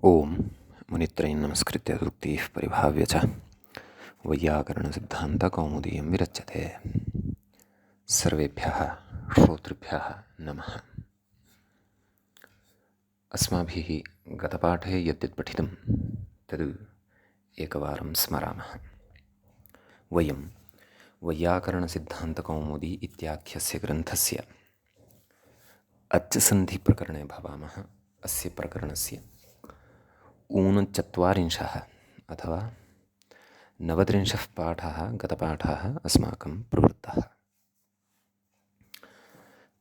ओम मुनित्रयं नमस्कृत्य सूक्तिः परिभाव्य च वैयाकरणसिद्धान्तकौमुदीयं विरच्यते। सर्वेभ्यः श्रोतृभ्यः नमः। अस्माभिः गतपाठे यद्यत् पठितं तद् एकवारं स्मरामः। वयं वैयाकरणसिद्धान्तकौमुदी इत्याख्यस्य ग्रन्थस्य अच्सन्धिप्रकरणे भवामः। अस्य प्रकरणस्य ऊनचत्वारिंशः अथवा 39 पाठः गतपाठः अस्माकं प्रवृत्तः।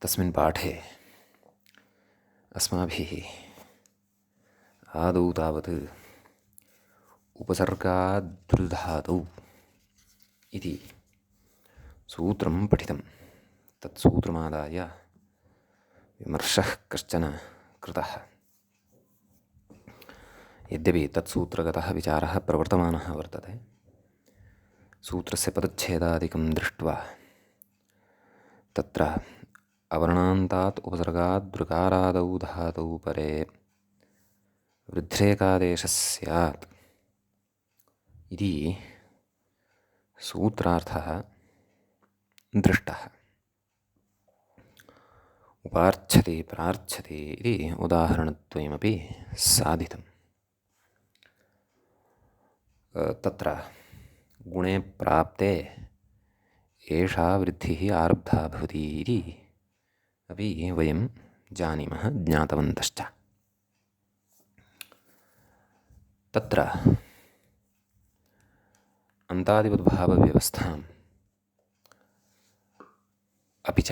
तस्मिन् पाठे अस्माभिः आदौ तावत् उपसर्गादृधातौ इति सूत्रं पठितं। तत् सूत्रमादाय विमर्शः कश्चन कृतः। यद्यपि तत्सूत्रगतः विचारः प्रवर्तमानः वर्तते, सूत्रस्य पदच्छेदादिकं दृष्ट्वा तत्र अवर्णान्तात् उपसर्गाद् ऋकारादौ धातौ परे वृद्ध्येकादेशः स्यात् इति सूत्रार्थः दृष्टः। उपार्च्छति प्रार्च्छति इति उदाहरणद्वयमपि साधितं। तत्र गुणे प्राप्ते एषा वृद्धिः आरब्धा भवति इति अपि वयं जानीमः, ज्ञातवन्तश्च। तत्र अन्तादिवद्भावव्यवस्थाम् अपि च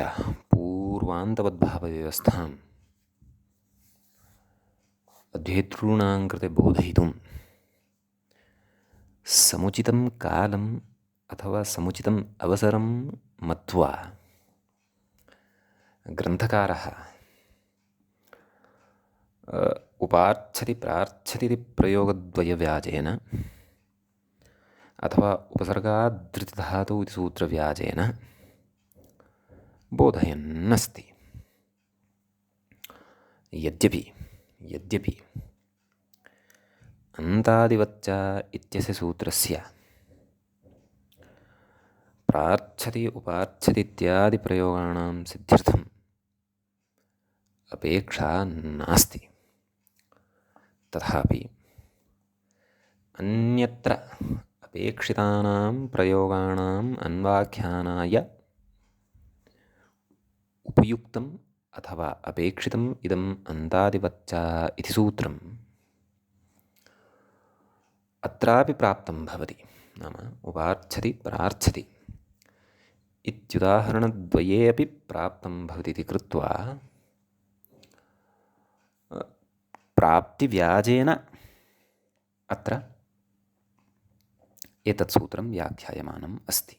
पूर्वान्तवद्भावव्यवस्थाम् अध्येतॄणां कृते बोधयितुं समुचितं कालम् अथवा समुचितम् अवसरं मत्वा ग्रन्थकारः उपार्च्छति प्रार्च्छति इति प्रयोगद्वयव्याजेन अथवा उपसर्गादृतिधातौ इति सूत्रव्याजेन बोधयन्नस्ति। यद्यपि अन्तादिवच्च इत्यस्य सूत्रस्य प्रार्च्छति उपार्च्छति इत्यादि प्रयोगाणां सिद्ध्यर्थम् अपेक्षा नास्ति, तथापि अन्यत्र अपेक्षितानां प्रयोगाणाम् अन्वाख्यानाय उपयुक्तम् अथवा अपेक्षितम् इदम् अन्तादिवच्च इति सूत्रम् अत्रापि प्राप्तं भवति। नाम उपार्च्छति प्रार्च्छति इत्युदाहरणद्वये अपि प्राप्तं भवति इति कृत्वा प्राप्तिव्याजेन अत्र एतत् सूत्रं व्याख्यायमानम् अस्ति।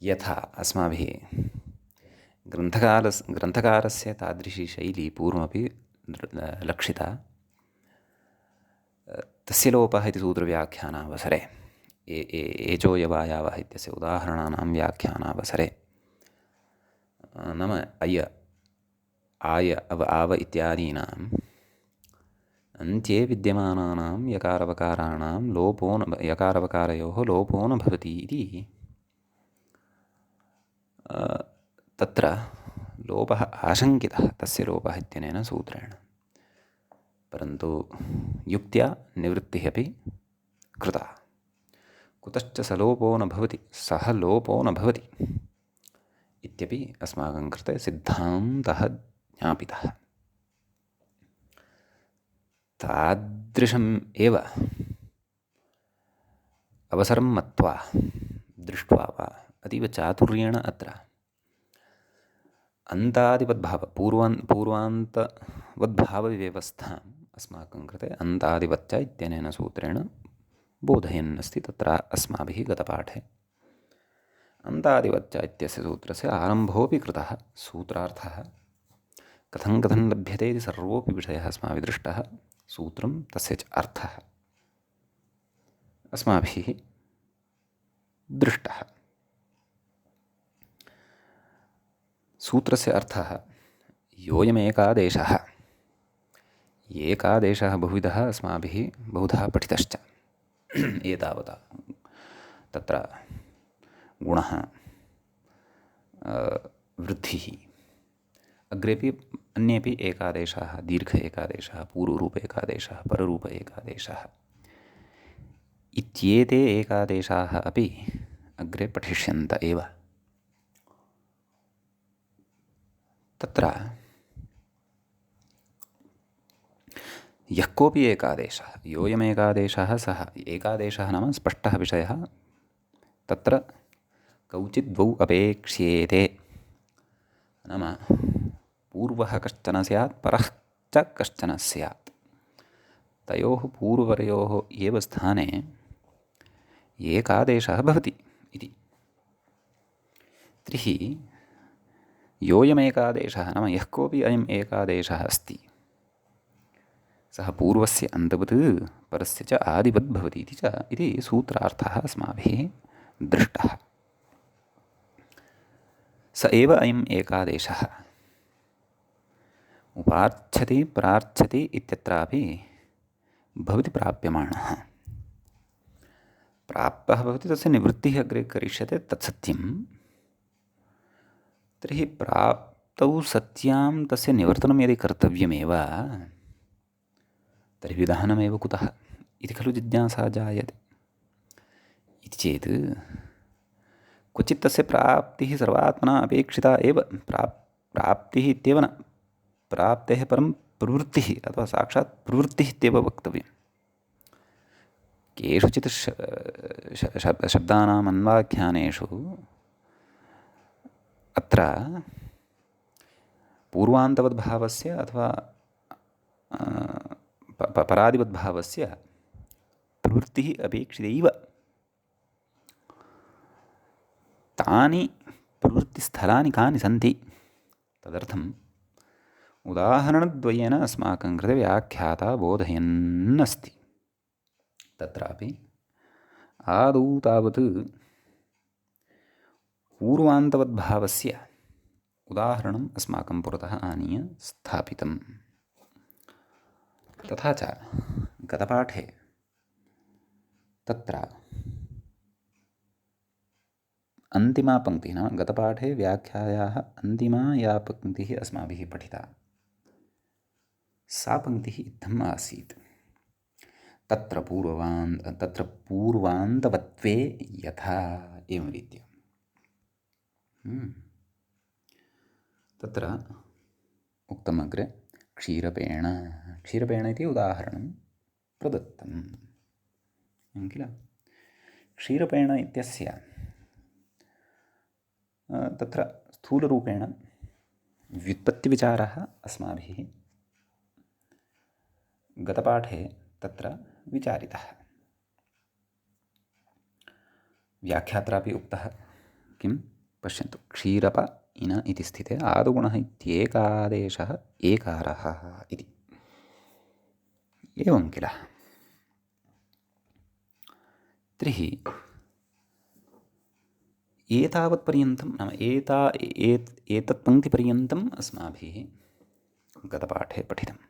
यथा अस्माभिः ग्रन्थकारस्य तादृशी शैली पूर्वमपि लक्षिता। तस्य लोपः इति सूत्रव्याख्यानावसरे एचोयवायावः इत्यस्य उदाहरणानां व्याख्यानावसरे नाम अय आय अव आव इत्यादीनाम् अन्त्ये विद्यमानानां यकारवकाराणां यकारवकारयोः लोपो न भवति इति तत्र लोपः आशङ्कितः तस्य लोपः इत्यनेन सूत्रेण, परन्तु युक्त्या निवृत्तिः अपि कृता। कुतश्च सः लोपो न भवति इत्यपि अस्माकं कृते सिद्धान्तः ज्ञापितः। तादृशम् एव अवसरं मत्वा दृष्ट्वा वा अतीव चातुर्येण अत्र पूर्वान्तवद्भावव्यवस्थाम् अस्माकं कृते अन्तादिवच्च इत्यनेन सूत्रेण बोधयन्नस्ति। तत्र अस्माभिः गतपाठे अन्तादिवच्च इत्यस्य सूत्रस्य आरम्भोऽपि कृतः। सूत्रार्थः कथं लभ्यते इति सर्वोऽपि विषयः अस्माभिः दृष्टः। सूत्रं तस्य च अर्थः अस्माभिः दृष्टः। सूत्रस्य अर्थः योऽयमेकादेशः एकादेशः बहुविधः अस्माभिः बहुधा पठितश्च। एतावता तत्र गुणः, वृद्धिः, अग्रेपि अन्येपि एकादेशाः, दीर्घ एकादेशः, पूर्वरूप एकादेशः, पररूप एकादेशः इत्येते एकादेशाः अपि अग्रे पठिष्यन्त एव। तत्र यः कोऽपि एकादेशः, योऽयमेकादेशः सः एकादेशः नाम स्पष्टः विषयः, तत्र कौचित् द्वौ अपेक्ष्येते नाम पूर्वः कश्चन स्यात्, परः च कश्चन स्यात्। तयोः पूर्वयोः एव स्थाने एकादेशः भवति इति। तर्हि योऽयमेकादेशः नाम यः कोऽपि अयम् एकादेशः अस्ति सः पूर्वस्य अन्तवत् परस्य च आदिवत् भवति इति सूत्रार्थः अस्माभिः दृष्टः। स एव अयम् एकादेशः उपार्थ्यते प्रार्थ्यते इत्यत्रापि भवति प्राप्यमाणः। प्राप्तः भवति तस्य निवृत्तिः अग्रे करिष्यते, तत्सत्यं। तर्हि प्राप्तौ सत्यां तस्य निवर्तनं यदि कर्तव्यमेव तर्हि विधानमेव कुतः इति खलु जिज्ञासा जायते। इति चेत् क्वचित् तस्य प्राप्तिः सर्वात्मना अपेक्षिता एव। प्राप्तिः इत्येव न, प्राप्तेः परं प्रवृत्तिः अथवा साक्षात् प्रवृत्तिः इत्येव वक्तव्यं। केषुचित् शब्दानाम् अन्वाख्यानेषु अत्र पूर्वान्तवद्भावस्य अथवा परादिवद्भावस्य प्रवृत्तिः अपेक्षितैव। तानि प्रवृत्तिस्थलानि कानि सन्ति तदर्थम् उदाहरणद्वयेन अस्माकं कृते व्याख्याता बोधयन्नस्ति। तत्रापि आदौ तावत् पूर्वान्तवद्भावस्य उदाहरणम् अस्माकं पुरतः आनीय स्थापितम्। तथा च गतपाठे तत्र अन्तिमा पङ्क्तिः नाम गतपाठे व्याख्यायाः अन्तिमा या पङ्क्तिः अस्माभिः पठिता सा पङ्क्तिः इत्थम् आसीत्। तत्र पूर्वान्तवत्वे यथा एवं रीत्या तत्र उक्तम् अग्रे क्षीरपेण इति उदाहरणं प्रदत्तम् किल। क्षीरपेण इत्यस्य तत्र स्थूलरूपेण व्युत्पत्तिविचारः अस्माभिः गतपाठे तत्र विचारितः। व्याख्यात्रापि उक्तः किं पश्यन्तु, क्षीरप इन इति स्थिते आदुगुणः इत्येकादेशः एकारः इति। एवं किल। तर्हि एतावत्पर्यन्तं नाम एतत् पङ्क्तिपर्यन्तम् अस्माभिः गतपाठे पठितम्।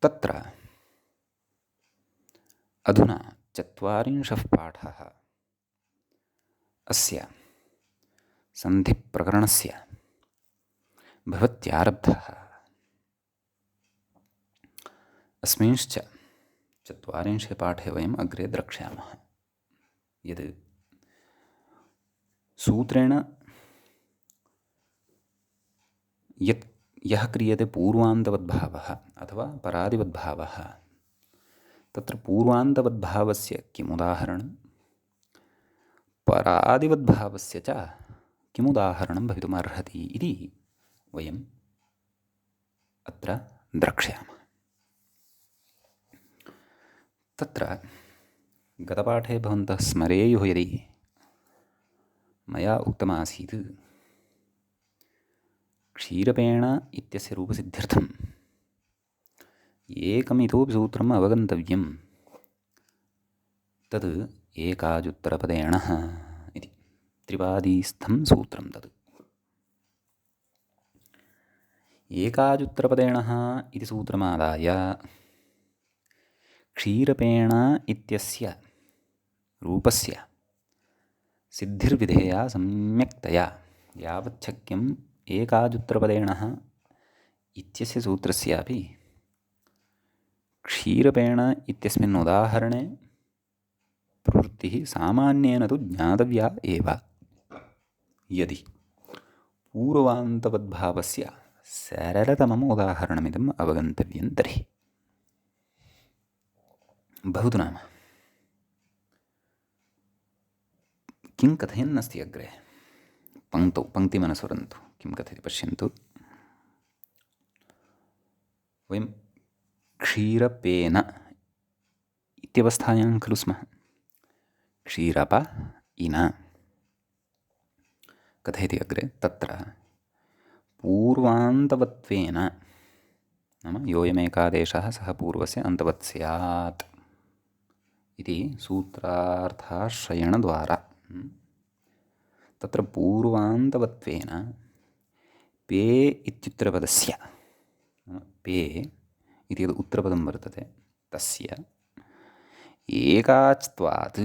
तत्र अधुना 40 पाठः अस्य सन्धिप्रकरणस्य भवत्यारब्धः। अस्मिंश्च 40 पाठे वयम् अग्रे द्रक्ष्यामः यद् सूत्रेण यः क्रियते पूर्वान्तवद्भावः अथवा परादिवद्भावः, तत्र पूर्वान्तवद्भावस्य किमुदाहरणं, परादिवद्भावस्य च किमुदाहरणं भवितुमर्हति इति वयम् अत्र द्रक्ष्यामः। तत्र गतपाठे भवन्तः स्मरेयुः यदि मया उक्तमासीत् क्षीरपेण इत्यस्य रूपसिद्ध्यर्थम् एकमितोपि सूत्रम् अवगन्तव्यम्, तद् एकाजुत्तरपदेण इति त्रिपादीस्थं सूत्रं तद्। एकाजुत्तरपदेणः इति सूत्रमादाय क्षीरपेण इत्यस्य रूपस्य सिद्धिर्विधेया सम्यक्तया यावच्छक्यम् एकाजुत्तरपदेणः इत्यस्य सूत्रस्यापि क्षीरपेण इत्यस्मिन् उदाहरणे प्रवृत्तिः सामान्येन तु ज्ञातव्या एव। यदि पूर्वान्तवद्भावस्य सरलतमम् उदाहरणमिदम् अवगन्तव्यं तर्हि भवतु नाम किं कथयन्नस्ति अग्रे पङ्क्तौ पङ्क्तिमनुसरन्तु किं कथयति पश्यन्तु। वयं क्षीरपेन इत्यवस्थायां खलु स्मः। क्षीरप इन कथयति अग्रे तत्र पूर्वान्तवत्वेन नाम योऽयमेकादेशः सः पूर्वस्य अन्तवत् स्यात् इति सूत्रार्थाश्रयणद्वारा तत्र पूर्वान्तवत्वेन पे इत्युत्तरपदस्य पे इति यद् उत्तरपदं वर्तते तस्य एकाच्त्वात्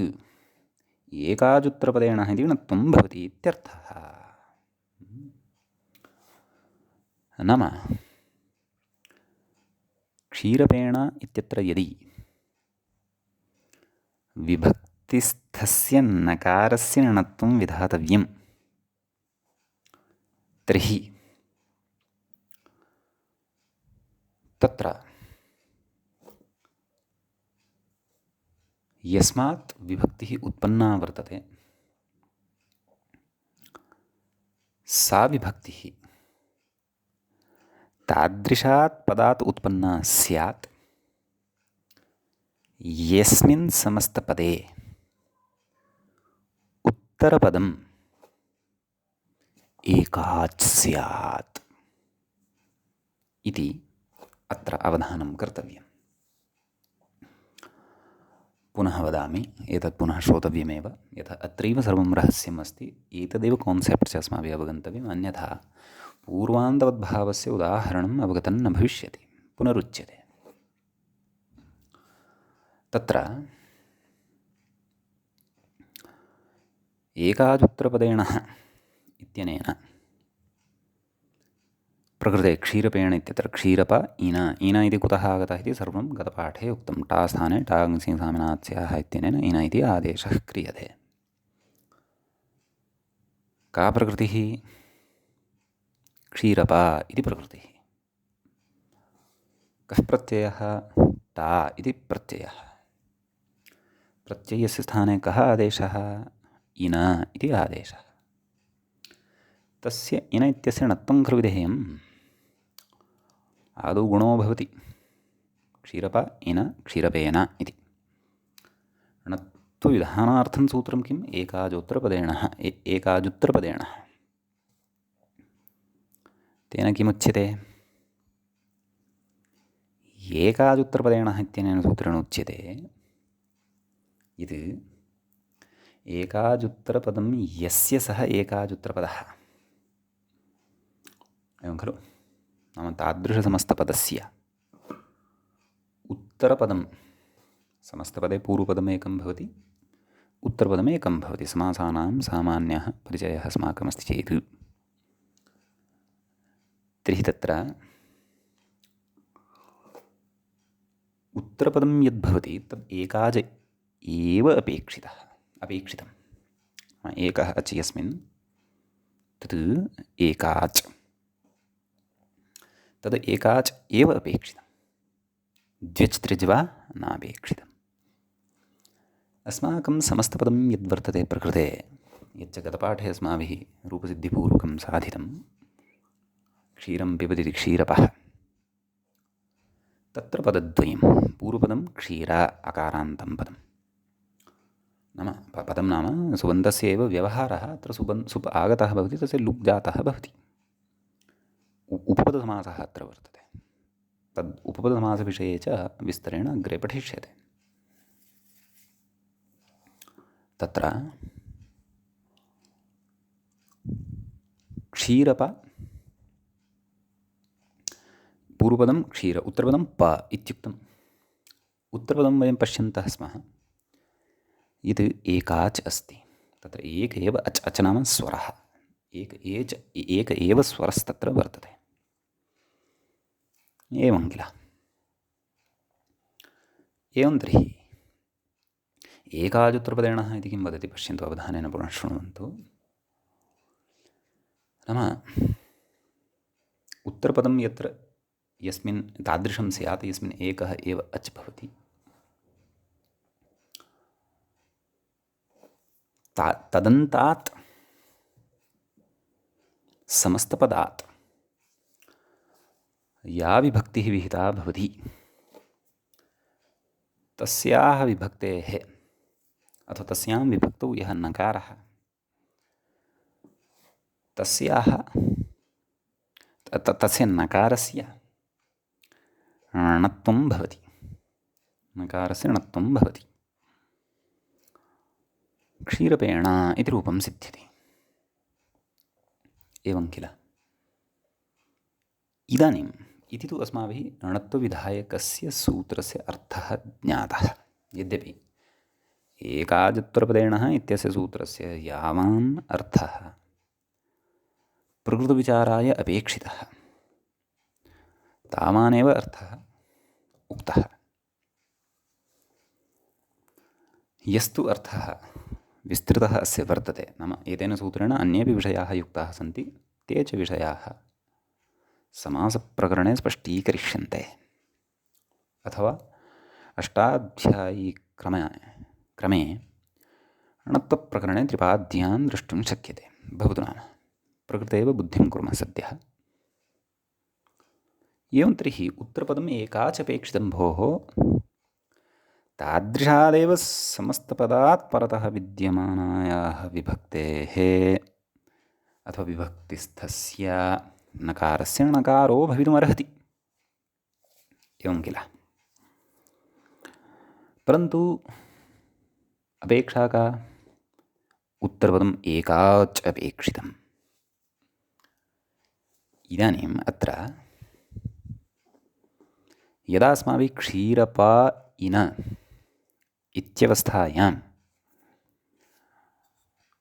एकाजुत्तरपदेण इति णत्वं भवति इत्यर्थः। नाम क्षीरपेण इत्यत्र यदि विभक्तिस्थस्य नकारस्य णत्वं विधातव्यं तर्हि तत्र यस्मात् विभक्तिः उत्पन्ना वर्तते सा विभक्तिः तादृशात् पदात् उत्पन्ना स्यात् यस्मिन् समस्तपदे उत्तरपदम् एकाच् स्यात् इति अत्र अवधानं कर्तव्यम्। पुनः वदामि, एतत् पुनः श्रोतव्यमेव, यथा अत्रैव सर्वं रहस्यम् अस्ति। एतदेव कान्सेप्ट् च अस्माभिः अवगन्तव्यम्, अन्यथा पूर्वान्तवद्भावस्य उदाहरणम् अवगतं न भविष्यति, पुनरुच्यते। तत्र एकाजुत्तरपदेण इत्यनेन प्रकृते क्षीरपेण इत्यत्र क्षीरप इन इन इति कुतः आगतः इति सर्वं गतपाठे उक्तं। टा स्थाने टाङ्सिंसामिनात्स्याः इत्यनेन इन इति आदेशः क्रियते। का प्रकृतिः? क्षीरप इति प्रकृतिः। कः प्रत्ययः? टा इति प्रत्ययः। प्रत्ययस्य स्थाने कः आदेशः? इन इति आदेशः। तस्य इन इत्यस्य णत्वं खलु विधेयम्। आदौ गुणो भवति क्षीरप इन क्षीरपेन इति। णत्वविधानार्थं सूत्रं किम्? एकाजुत्तरपदेण एकाजुत्तरपदेण। तेन किमुच्यते? एकाजुत्तरपदेण इत्यनेन सूत्रेण उच्यते यत् एकाजुत्तरपदं यस्य सः एकाजुत्तरपदः, एवं खलु? नाम तादृशसमस्तपदस्य उत्तरपदं, समस्तपदे पूर्वपदम् एकं भवति, उत्तरपदम् एकं भवति। समासानां सामान्यः परिचयः अस्माकमस्ति चेत् तर्हि तत्र उत्तरपदं यद्भवति तद् एकाज एव अपेक्षितं। एकः अच् यस्मिन् तत् एकाच्, तद् एकाच् एव अपेक्षितं, द्व्यच् त्रिज् वा नापेक्षितम्। अस्माकं समस्तपदं यद्वर्तते प्रकृते, यच्च गतपाठे अस्माभिः रूपसिद्धिपूर्वकं साधितं, क्षीरं पिबति क्षीरपः, तत्र पदद्वयं, पूर्वपदं क्षीर अकारान्तं पदं, नाम पदं नाम सुबन्धस्य एव व्यवहारः। अत्र सुप् आगतः भवति, तस्य लुक् जातः भवति। उपपदसमासः अत्र वर्तते। तद् उपपदसमासविषये च विस्तरेण अग्रे पठिष्यते। तत्र क्षीरप पूर्वपदं क्षीर, उत्तरपदं प इत्युक्तम्। उत्तरपदं वयं पश्यन्तः स्मः, यत् एकाच् अस्ति, तत्र एक एव अच्, अच् नाम स्वरः, एक एव स्वरस्तत्र वर्तते। एवं किल। एवं तर्हि एकाजुत्तरपदेणः इति किं वदति पश्यन्तु, अवधानेन पुनः शृण्वन्तु। नाम उत्तरपदं यत्र यस्मिन् तादृशं स्यात् यस्मिन् एकः एव अच् भवति, तदन्तात् समस्तपदात् या विभक्तिः विहिता भवति, तस्याः विभक्तेः अथवा तस्यां विभक्तौ यः नकारः, तस्य नकारस्य णत्वं भवति, नकारस्य णत्वं भवति। क्षीरपेण इति रूपं सिद्ध्यति। एवं किल। इदानीम् इति तु अस्माभिः णत्वविधायकस्य सूत्रस्य अर्थः ज्ञातः। यद्यपि एकाजुत्तरपदेण इत्यस्य सूत्रस्य यावान् अर्थः प्रकृतविचाराय अपेक्षितः, तावानेव अर्थः उक्तः। यस्तु अर्थः विस्तृतः अस्य वर्तते, नाम एतेन सूत्रेण अन्येपि विषयाः युक्ताः सन्ति, ते च विषयाः समासप्रकरणे स्पष्टीकरिष्यन्ते, अथवा अष्टाध्यायीक्रमे णत्वप्रकरणे त्रिपाद्यान् द्रष्टुं शक्यते। भवतु नाम, प्रकृतेव बुद्धिं कुर्मः सद्यः। एवं तर्हि उत्तरपदम् एकाचपेक्षितं भोः, तादृशादेव समस्तपदात् परतः विद्यमानायाः विभक्तेः अथवा विभक्तिस्थस्य नकारस्य णकारो भवितुमर्हति। एवं किल। परन्तु अपेक्षा का? उत्तरपदम् एकाच् अपेक्षितम्। इदानीम् अत्र यदा अस्माभिः क्षीरपा इन इत्यवस्थायां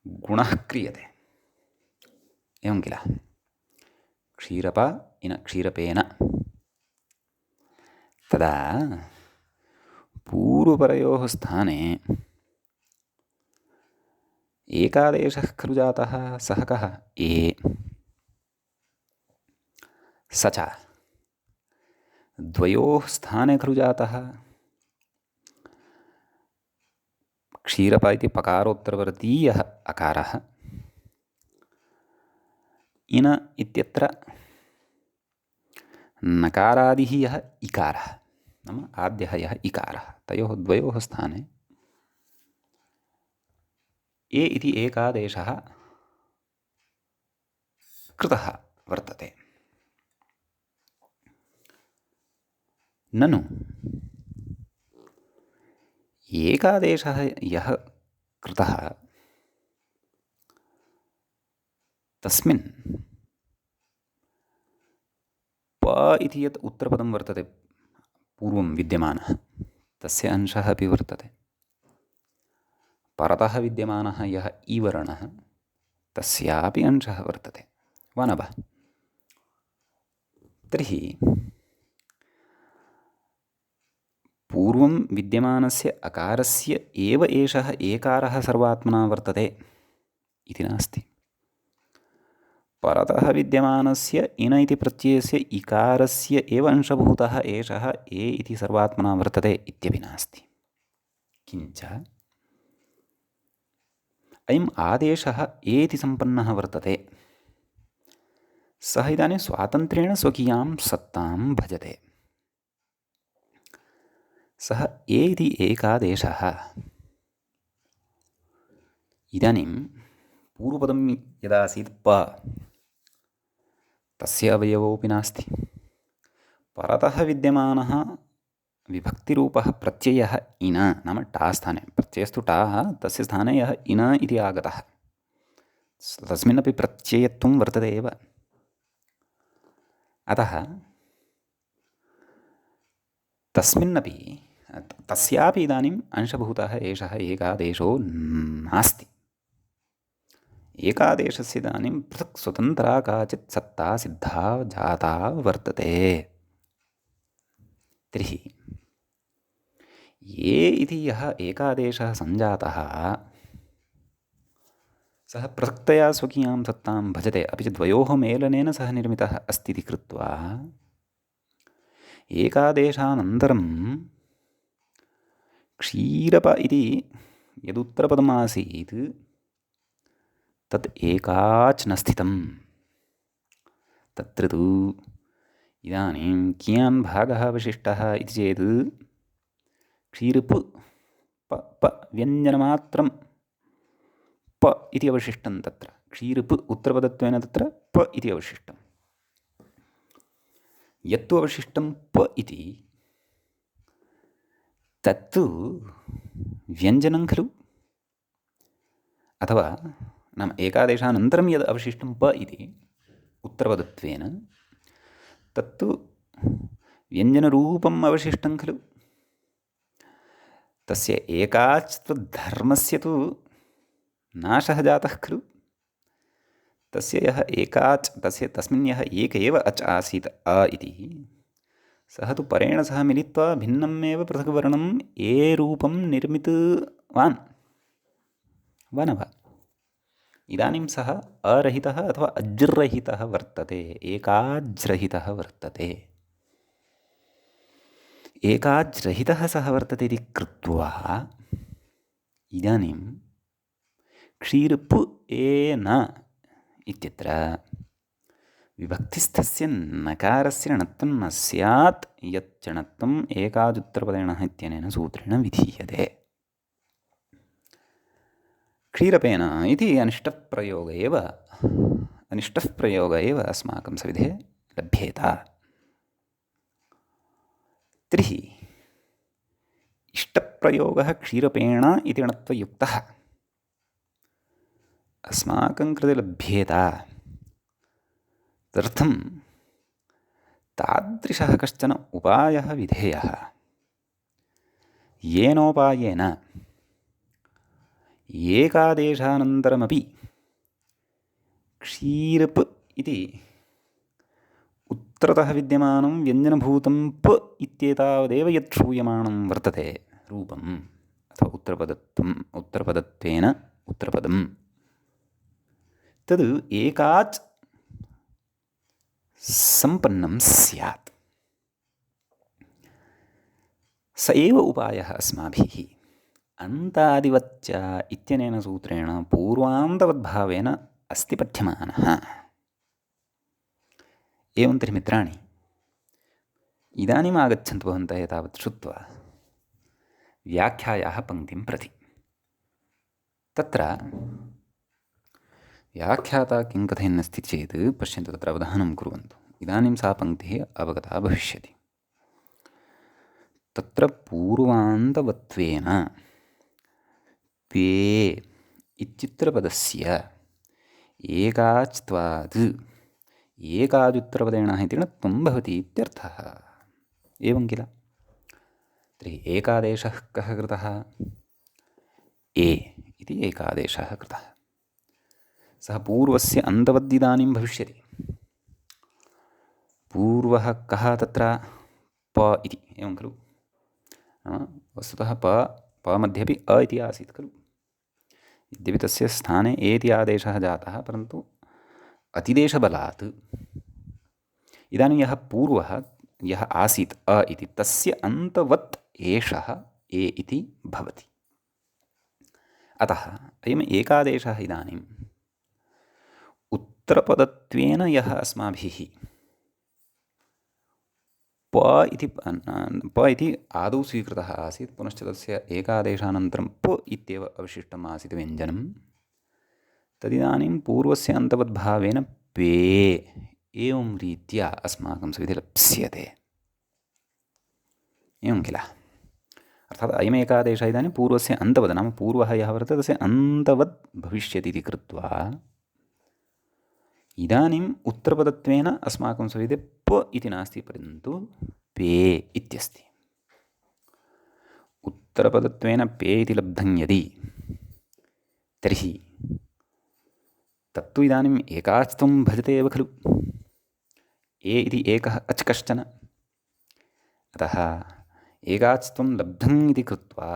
गुणः क्रियते, एवं किल। क्षीरपा इन क्षीरपेन, तदा पूर्वपरयोः स्थाने एकादेशः खलु जातः, सः कः? ए। स च द्वयोः स्थाने खलु जातः, क्षीरप इति पकारोत्तरवर्तीयः अकारः, इन इत्यत्र नकारादिः यः इकारः, नाम आद्यः यः इकारः, तयोः द्वयोः स्थाने ए इति एकादेशः कृतः वर्तते। ननु एकादेशः यः कृतः तस्मिन् प इति यत् उत्तरपदं वर्तते पूर्वं विद्यमानः, तस्य अंशः अपि वर्तते। परतः विद्यमानः यः ईवर्णः, तस्यापि अंशः वर्तते, वा न वा? तर्हि पूर्वं विद्यमानस्य अकारस्य एव एषः एकारः सर्वात्मना वर्तते इति नास्ति। परतः विद्यमानस्य इन इति प्रत्ययस्य इकारस्य एव अंशभूतः एषः ए इति सर्वात्मना वर्तते इत्यपि नास्ति। किञ्च अयम् आदेशः ए इति सम्पन्नः वर्तते, सः इदानीं स्वातन्त्र्येण स्वकीयां सत्तां भजते। सः ए इति एकादेशः इदानीं पूर्वपदं यदा आसीत् प, तस्य अवयवोऽपि नास्ति। परतः विद्यमानः विभक्तिरूपः प्रत्ययः इन, नाम टा स्थाने, प्रत्ययस्तु टाः, तस्य स्थाने यः इन इति आगतः, तस्मिन्नपि प्रत्ययत्वं वर्तते एव। अतः तस्मिन्नपि तस्यापि इदानीम् अंशभूतः एषः एकादेशो नास्ति। एकादेशस्य इदानीं पृथक् स्वतन्त्रा काचित् सत्ता सिद्धा जाता वर्तते। तर्हि ये इति यः एकादेशः सञ्जातः सः पृथक्तया स्वकीयां सत्तां भजते, अपि च द्वयोः मेलनेन सः निर्मितः अस्ति इति कृत्वा एकादेशानन्तरं क्षीरप इति यदुत्तरपदमासीत् तत् एकाच् न स्थितम्। तत्र तु इदानीं कियान् भागः अवशिष्टः इति चेत् क्षीरप् प व्यञ्जनमात्रं प इति अवशिष्टं। तत्र क्षीरप् उत्तरपदत्वेन तत्र प इति अवशिष्टं। यत्तु अवशिष्टं प इति तत्तु व्यञ्जनं खलु, अथवा नाम एकादेशानन्तरं यद् अवशिष्टं प इति उत्तरपदत्वेन तत्तु व्यञ्जनरूपम् अवशिष्टं खलु। तस्य एकाच्त्वधर्मस्य तु नाशः जातः खलु। तस्य यः एकाच् तस्मिन् यः एक एव अच् आसीत् अ इति, सः तु परेण सह मिलित्वा भिन्नमेव पृथक् वर्णम् ए रूपं निर्मितवान् वा न वा। इदानीं सः अरहितः अथवा अज्रहितः वर्तते, एकाज्रहितः वर्तते। एकाज्रहितः सः वर्तते इति कृत्वा इदानीं क्षीरप् एन इत्यत्र विभक्तिस्थस्य नकारस्य णत्वं न स्यात्, यच्च णत्वम् एकाजुत्तरपदेन इत्यनेन सूत्रेण विधीयते। क्षीरपेन इति अनिष्टः प्रयोग एव अस्माकं सविधे लभ्येत। तर्हि इष्टप्रयोगः क्षीरपेण इति णत्वयुक्तः अस्माकं कृते लभ्येत। तदर्थं तादृशः कश्चन उपायः विधेयः, येनोपायेन एकादेशानन्तरमपि क्षीरप् इति उत्तरतः विद्यमानं व्यञ्जनभूतं प इत्येतावदेव यत् श्रूयमाणं वर्तते रूपम् अथवा उत्तरपदत्वेन उत्तरपदं, तद् एकाच् सम्पन्नं स्यात्। स एव उपायः अस्माभिः अन्तादिवच्च इत्यनेन सूत्रेण पूर्वान्तवद्भावेन अस्ति पठ्यमानः। एवं तर्हि मित्राणि, इदानीम् आगच्छन्तु भवन्तः एतावत् श्रुत्वा व्याख्यायाः पङ्क्तिं प्रति। तत्र व्याख्याता किं कथयन्नस्ति चेत् पश्यन्तु, तत्र अवधानं कुर्वन्तु। इदानीं सा पङ्क्तिः अवगता भविष्यति। तत्र पूर्वान्तवत्वेन पे इत्युत्तरपदस्य एकाच्त्वात् एकाजुत्तरपदेन इति णत्वं भवति इत्यर्थः। एवं किल? तर्हि एकादेशः कः कृतः? ए इति एकादेशः कृतः। सः पूर्वस्य अन्तवद्दिदानीं भविष्यति। पूर्वः कः तत्र? प इति, एवं खलु? वस्तुतः प मध्येपि अ इति आसीत् खलु। यद्यपि तस्य स्थाने ए इति आदेशः जातः, परन्तु अतिदेशबलात् इदानीं यः पूर्वः यः आसीत् अ इति, तस्य अन्तवत् एषः ए इति भवति। अतः अयम् एकादेशः इदानीम् उत्तरपदत्वेन यः अस्माभिः प इति आदौ स्वीकृतः आसीत्, पुनश्च तस्य एकादेशानन्तरं प इत्येव अवशिष्टम् आसीत् व्यञ्जनं, तदिदानीं पूर्वस्य अन्तवद्भावेन पे एवं रीत्या अस्माकं सविधे लप्स्यते। एवं किल? अर्थात् अयमेकादेशः इदानीं पूर्वस्य अन्तवद्, नाम पूर्वः यः वर्तते तस्य अन्तवद् भविष्यति इति कृत्वा इदानीम् उत्तरपदत्वेन अस्माकं सविधे प इति नास्ति, परन्तु पे इत्यस्ति। उत्तरपदत्वेन पे इति लब्धं यदि तर्हि तत्तु इदानीम् एकाच्त्वं भजते एव खलु। ए इति एकः अच् कश्चन, अतः एकाच्त्वं लब्धम् इति कृत्वा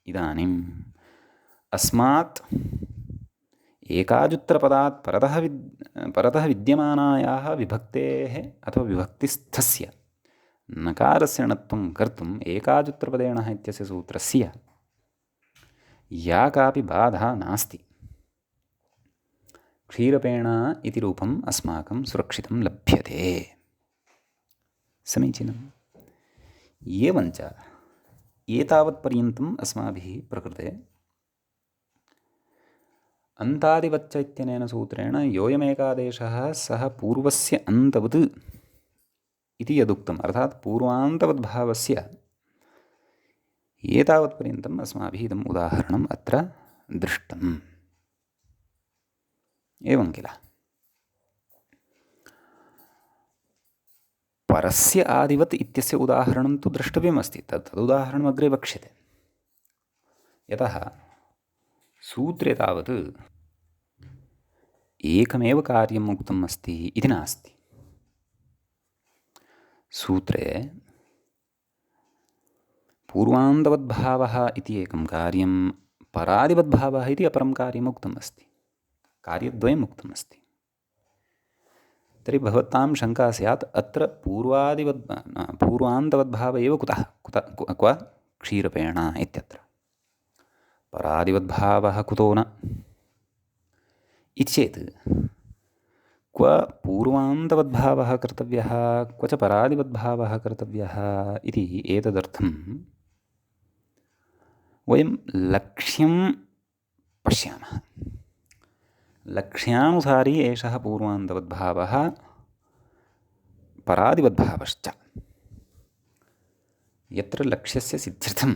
इदानीम् अस्मात् एकाजुत्तरपदात् परतः विद्यमानायाः विभक्तेः अथवा विभक्तिस्थस्य नकारस्य णत्वं कर्तुम् एकाजुत्तरपदेण इत्यस्य सूत्रस्य या कापि बाधा नास्ति। क्षीरपेण इति रूपम् अस्माकं सुरक्षितं लभ्यते। समीचीनम्। एवञ्च एतावत्पर्यन्तम् अस्माभिः प्रकृते अन्तादिवच्च इत्यनेन सूत्रेण योऽयमेकादेशः सः पूर्वस्य अन्तवत् इति यदुक्तम्, अर्थात् पूर्वान्तवद्भावस्य एतावत्पर्यन्तम् अस्माभिः इदम् उदाहरणम् अत्र दृष्टम्। एवं किल। परस्य आदिवत् इत्यस्य उदाहरणं तु द्रष्टव्यमस्ति, तदुदाहरणम् अग्रे वक्ष्यते। यतः सूत्रे तावत् एकमेव कार्यम् उक्तम् अस्ति इति नास्ति। सूत्रे पूर्वान्तवद्भावः इति एकं कार्यं, परादिवद्भावः इति अपरं कार्यम् उक्तम् अस्ति, कार्यद्वयम् उक्तम् अस्ति। तर्हि भवतां शङ्का स्यात्, अत्र पूर्वान्तवद्भावः एव कुतः, क्व क्षीरपेण इत्यत्र, परादिवद्भावः कुतो न इति चेत् क्व पूर्वान्तवद्भावः कर्तव्यः क्व च परादिवद्भावः कर्तव्यः इति एतदर्थं वयं लक्ष्यं पश्यामः। लक्ष्यानुसारी एषः पूर्वान्तवद्भावः परादिवद्भावश्च। यत्र लक्ष्यस्य सिद्ध्यर्थं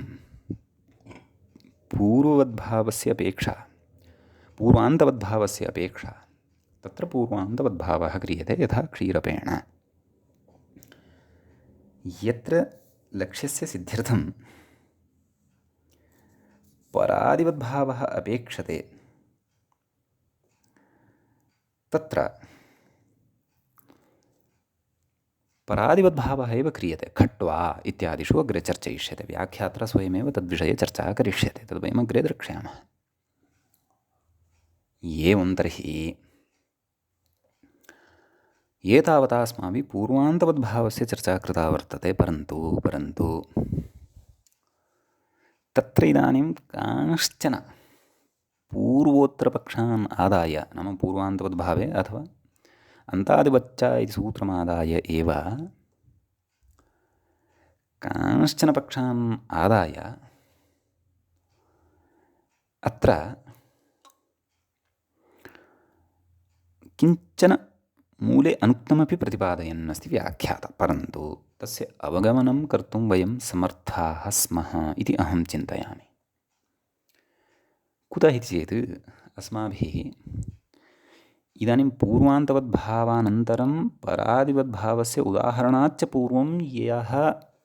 पूर्ववद्भावस्य अपेक्षा, पूर्वान्तवद्भावस्य अपेक्षा तत्र पूर्वान्तवद्भावः क्रियते, यथा क्षीरपेण। यत्र लक्ष्यस्य सिद्ध्यर्थं परादिवद्भावः अपेक्षते तत्र परादिवद्भावः एव क्रियते। खट्वा इत्यादिषु अग्रे चर्चयिष्यते, व्याख्यात्र स्वयमेव तद्विषये चर्चा करिष्यते, तद् वयम् अग्रे द्रक्ष्यामः। एवं तर्हि एतावता अस्माभिः पूर्वान्तवद्भावस्य चर्चा कृता वर्तते, परन्तु तत्र इदानीं कांश्चन पूर्वोत्तरपक्षान् आदाय, नाम पूर्वान्तवद्भावे अथवा अन्तादिवच्च इति सूत्रमादाय एव कांश्चन पक्षान् आदाय अत्र किञ्चन मूले अनुक्तमपि प्रतिपादयन् अस्ति व्याख्याता, परन्तु तस्य अवगमनं कर्तुं वयं समर्थाः स्मः इति अहं चिन्तयामि। कुतः इति चेत् अस्माभिः इदानीं पूर्वान्तवद्भावानन्तरं परादिवद्भावस्य उदाहरणाच्च पूर्वं यः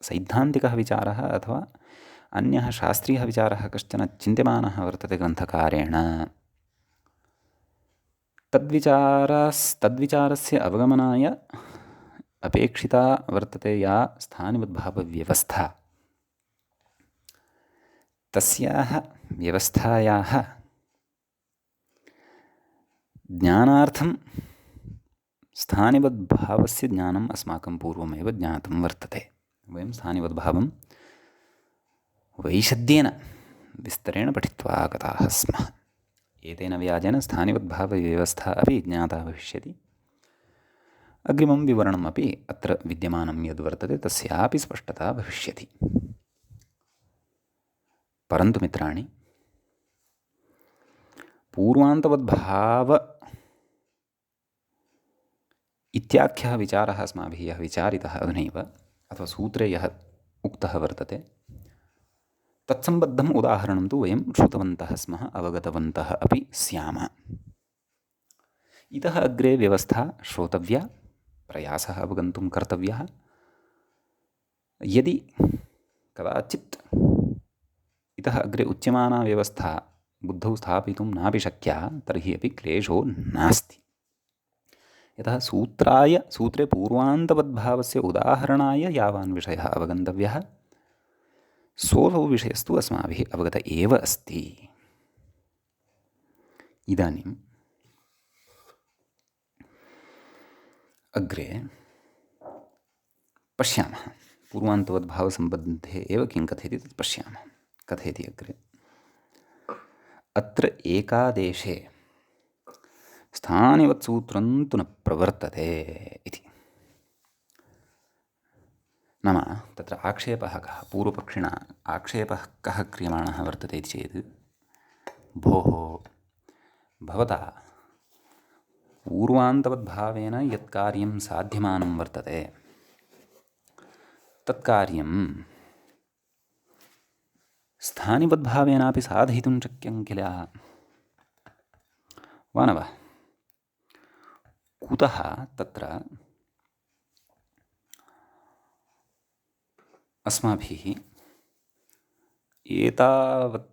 सैद्धान्तिकः विचारः अथवा अन्यः शास्त्रीयः विचारः कश्चन चिन्त्यमानः वर्तते ग्रन्थकारेण, तद्विचारस्य अवगमनाय अपेक्षिता वर्तते या स्थानिवद्भावव्यवस्था, तस्याः व्यवस्थायाः ज्ञानार्थं स्थानिवद्भावस्य ज्ञानम् अस्माकं पूर्वमेव ज्ञातं वर्तते। वयं स्थानिवद्भावं वैशद्येन विस्तरेण पठित्वा आगताः स्मः। एतेन व्याजेन स्थानिवद्भावव्यवस्था अपि ज्ञाता भविष्यति। अग्रिमं विवरणमपि अत्र विद्यमानं यद्वर्तते तस्यापि स्पष्टता भविष्यति। परन्तु मित्राणि, पूर्वान्तवद्भाव इत्याख्यः विचारः अस्माभिः यः विचारितः अधुनैव, अथवा सूत्रे यः उक्तः वर्तते, तत्सम्बद्धम् उदाहरणं तु वयं श्रुतवन्तः स्मः, अवगतवन्तः अपि स्याम। इतः अग्रे व्यवस्था श्रोतव्या, प्रयासः अवगन्तुं कर्तव्यः। यदि कदाचित् इतः अग्रे उच्यमाना व्यवस्था बुद्धौ स्थापितुं नापि शक्या तर्हि अपि क्लेशो नास्ति। यतः सूत्रे पूर्वान्तवद्भावस्य उदाहरणाय यावान् विषयः अवगन्तव्यः सोऽसौ विषयस्तु अस्माभिः अवगत एव अस्ति। इदानीम् अग्रे पश्यामः पूर्वान्तवद्भावसम्बन्धे एव किं कथयति तत् पश्यामः। कथयति अग्रे अत्र एकादेशे स्थानिवत्सूत्रं तु न प्रवर्तते इति। नाम तत्र आक्षेपः कः पूर्वपक्षिणा आक्षेपः कः क्रियमाणः वर्तते इति चेत् भोः भवता पूर्वान्तवद्भावेन यत् कार्यं साध्यमानं वर्तते तत्कार्यं स्थानिवद्भावेनापि साधयितुं शक्यं किल वा न वा? कुतः तत्र अस्माभिः एतावत्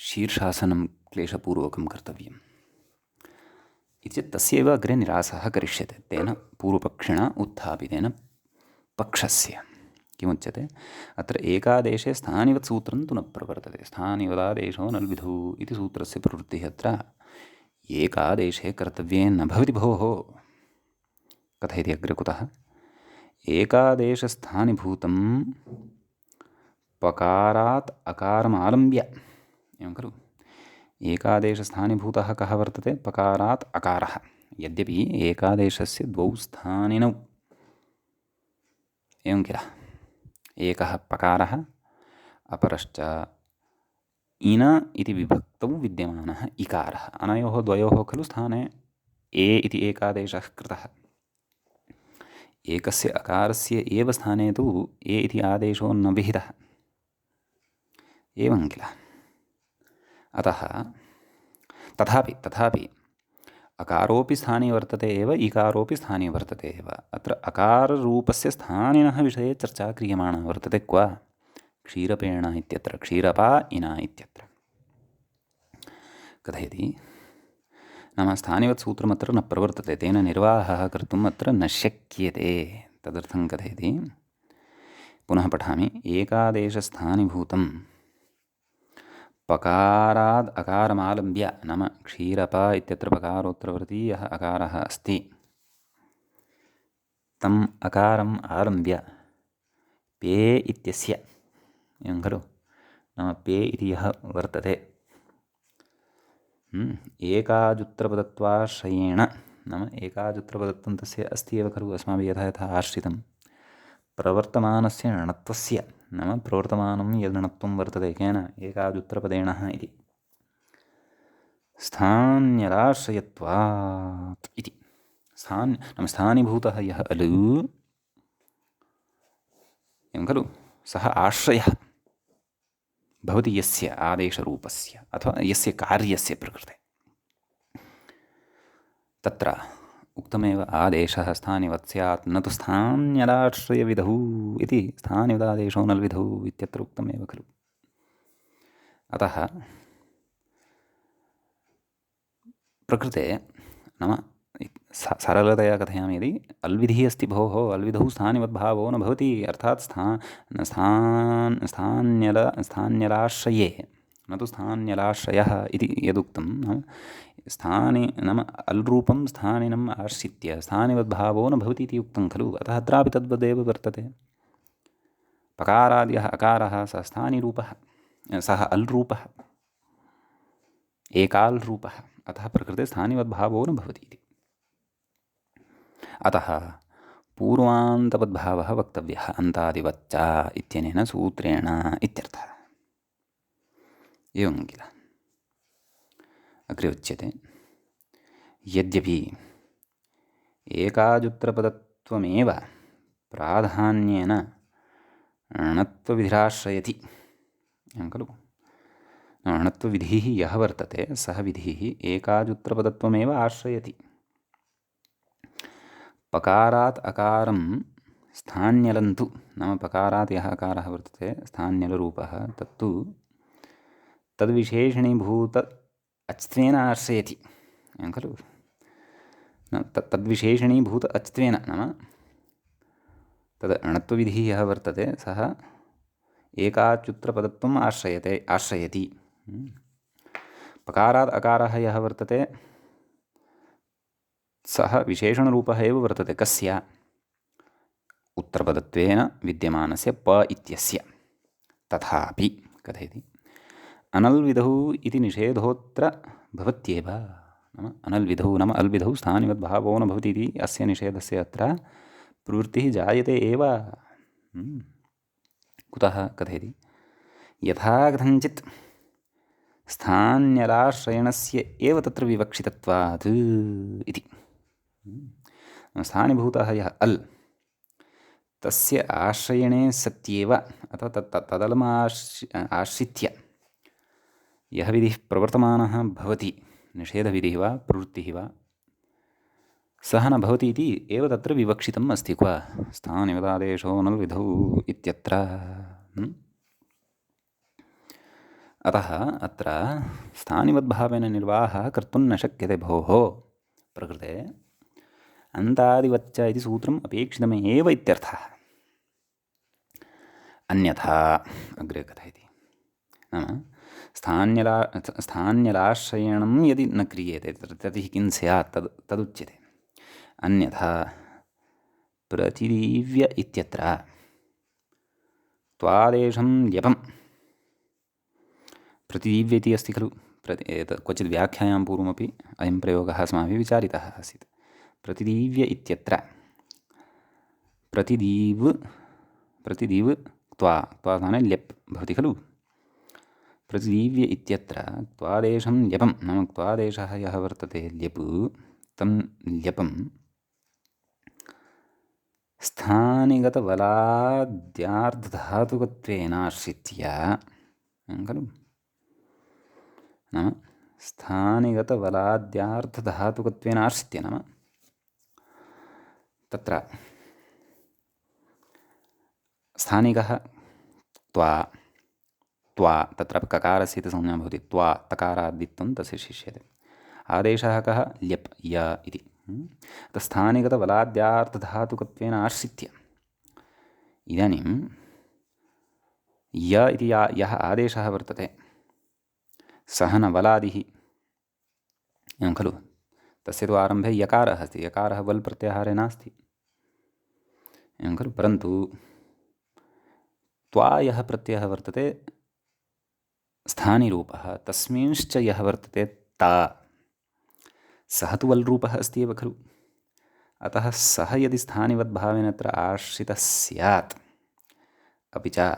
शीर्षासनं क्लेशपूर्वकं कर्तव्यम् इति चेत् तस्यैव अग्रे निरासः करिष्यते तेन पूर्वपक्षिणा उत्थापितेन पक्षस्य। किमुच्यते अत्र एकादेशे स्थानिवत् सूत्रं तु न प्रवर्तते। स्थानिवदादेशो नल्विधौ इति सूत्रस्य प्रवृत्तिः अत्र एकादेशे कर्तव्ये न भवति भोः। कथयति अग्रे कुतः एकादेशस्थानिभूतं पकारात् अकारमालम्ब्य। एवं खलु एकादेशस्थानिभूतः कः वर्तते पकारात् अकारः। यद्यपि एकादेशस्य द्वौ स्थानिनौ एवं किल एकः पकारः अपरश्च इन इति विभक्तौ विद्यमानः इकारः। अनयोः द्वयोः खलु स्थाने ए इति एकादेशः कृतः। एकस्य अकारस्य एव स्थाने तु ए इति आदेशो न विहितः। एवं किल अतः तथापि अकारोऽपि स्थाने वर्तते एव इकारोऽपि स्थाने वर्तते एव। अत्र अकाररूपस्य स्थानिनः विषये चर्चा क्रियमाणा वर्तते। क्व क्षीरपेण इत्यत्र क्षीरपा इना इत्यत्र कथयति नाम स्थानिवत् सूत्रमत्र न प्रवर्तते तेन निर्वाहः कर्तुम् अत्र न शक्यते। तदर्थं कथयति पुनः पठामि एकादेशस्थानिभूतं पकाराद् अकारमालम्ब्य नाम क्षीरप इत्यत्र पकारोत्तरवर्ती यः अकारः अस्ति तम् अकारम् आलम्ब्य पे इत्यस्य एवं खलु नाम पे इति यः वर्तते एकाजुत्रपदत्वाश्रयेण नाम एकाजुत्रपदत्वं तस्य अस्ति एव खलु अस्माभिः यथा यथा आश्रितं प्रवर्तमानस्य णत्वस्य नाम प्रवर्तमानं यद् णत्वं वर्तते केन एकाजुत्रपदेण इति स्थान्यराश्रयत्वात् इति नाम स्थानीभूतः यः अलु एवं खलु सः आश्रयः भवति यस्य आदेशरूपस्य अथवा यस्य कार्यस्य प्रकृते। तत्र उक्तमेव आदेशः स्थानिवत् स्यात् न तु स्थान्यदाश्रयविधौ इति स्थानिवदादेशो नल्विधौ इत्यत्र उक्तमेव खलु। अतः प्रकृते नाम सरलतया कथयामि यदि अल्विधिः अस्ति भोः अल्विधौ स्थानिवद्भावो न भवति अर्थात् स्थान्यलाश्रये न तु स्थान्यलाश्रयः इति यदुक्तं नाम स्थाने नाम अल्रूपं स्थानिनम् आश्रित्य स्थानिवद्भावो न भवति इति उक्तं खलु। अतः अत्रापि तद्वदेव वर्तते। पकाराद्यः अकारः सः स्थानिरूपः सः अल्रूपः एकाल्रूपः अतः प्रकृते स्थानिवद्भावो न भवति इति। अतः पूर्वान्तवद्भावः वक्तव्यः अन्तादिवच्च इत्यनेन सूत्रेण इत्यर्थः। एवं किल अग्रे उच्यते यद्यपि एकाजुत्रपदत्वमेव प्राधान्येन णत्वविधिराश्रयति एवं खलु णत्वविधिः यः वर्तते सः विधिः एकाजुत्रपदत्वमेव आश्रयति। पकारात् अकारं स्थान्यलन्तु नाम पकारात् यः अकारः वर्तते स्थान्यलरूपः तत्तु तद्विशेषणीभूत अच्त्वेन आश्रयति खलु तद्विशेषणीभूत अच्त्वेन नाम तद् अणत्वविधिः यः वर्तते सः एकाच्युत्रपदत्वम् आश्रयति पकारात् अकारः यः वर्तते सः विशेषणरूपः एव वर्तते कस्य उत्तरपदत्वेन विद्यमानस्य प इत्यस्य तथापि कथयति अनल्विधौ इति निषेधोऽत्र भवत्येव नाम अनल्विधौ नाम अल्विधौ स्थानिवद्भावो न भवति इति अस्य निषेधस्य अत्र प्रवृत्तिः जायते एव कुतः कथयति यथा कथञ्चित् स्थान्यलाश्रयणस्य एव तत्र विवक्षितत्वात् इति स्थानीभूतः यः अल् तस्य आश्रयणे सत्येव अथवा तदलम् आश्रित्य यः विधिः प्रवर्तमानः भवति निषेधविधिः वा प्रवृत्तिः वा सः न भवति इति एव तत्र विवक्षितम् अस्ति क्व स्थानिवदादेशो नल्विधौ इत्यत्र अतः अत्र स्थानिवद्भावेन निर्वाहः कर्तुं न शक्यते भोः प्रकृते अन्तादिवच्च इति सूत्रम् अपेक्षितमेव इत्यर्थः अन्यथा अग्रे कथयति नाम स्थान्यलाश्रयणं यदि न क्रियते तर्हि किं स्यात् तदुच्यते अन्यथा प्रतिदीव्य इत्यत्र त्वादेशं ल्यपं प्रतिदीव्य इति अस्ति खलु क्वचित् व्याख्यायां पूर्वमपि अयं प्रयोगः अस्माभिः विचारितः आसीत् प्रतिदीव्य इत्यत्र प्रतिदीव् त्वा स्थाने ल्यप् भवति खलु प्रतिदीव्य इत्यत्र त्वादेशं ल्यपं नाम त्वादेशः यः वर्तते ल्यप् तं ल्यपं स्थानिगतवलाद्यार्धधातुकत्वेनाश्रित्य खलु नाम स्थानिगतवलाद्यार्थधातुकत्वेनाश्रित्य नाम तत्र स्थानिकः त्वा तत्र ककारस्य इति संज्ञा भवति त्वा तकाराद्दित्वं तस्य शिष्यते आदेशः कः ल्यप् य इति स्थानिगतवलाद्यार्थधातुकत्वेन आश्रित्य इदानीं य इति यः आदेशः वर्तते सः न वलादिः एवं खलु तस्य तु आरम्भे यकारः अस्ति यकारः वल् प्रत्याहारे नास्ति एवं खलु परन्तु त्वा यः प्रत्ययः वर्तते स्थानिरूपः तस्मिंश्च यः वर्तते ता सः तु वल् रूपः अस्ति एव खलु अतः सः यदि स्थानिवद्भावेन अत्र आश्रितः स्यात् अपि च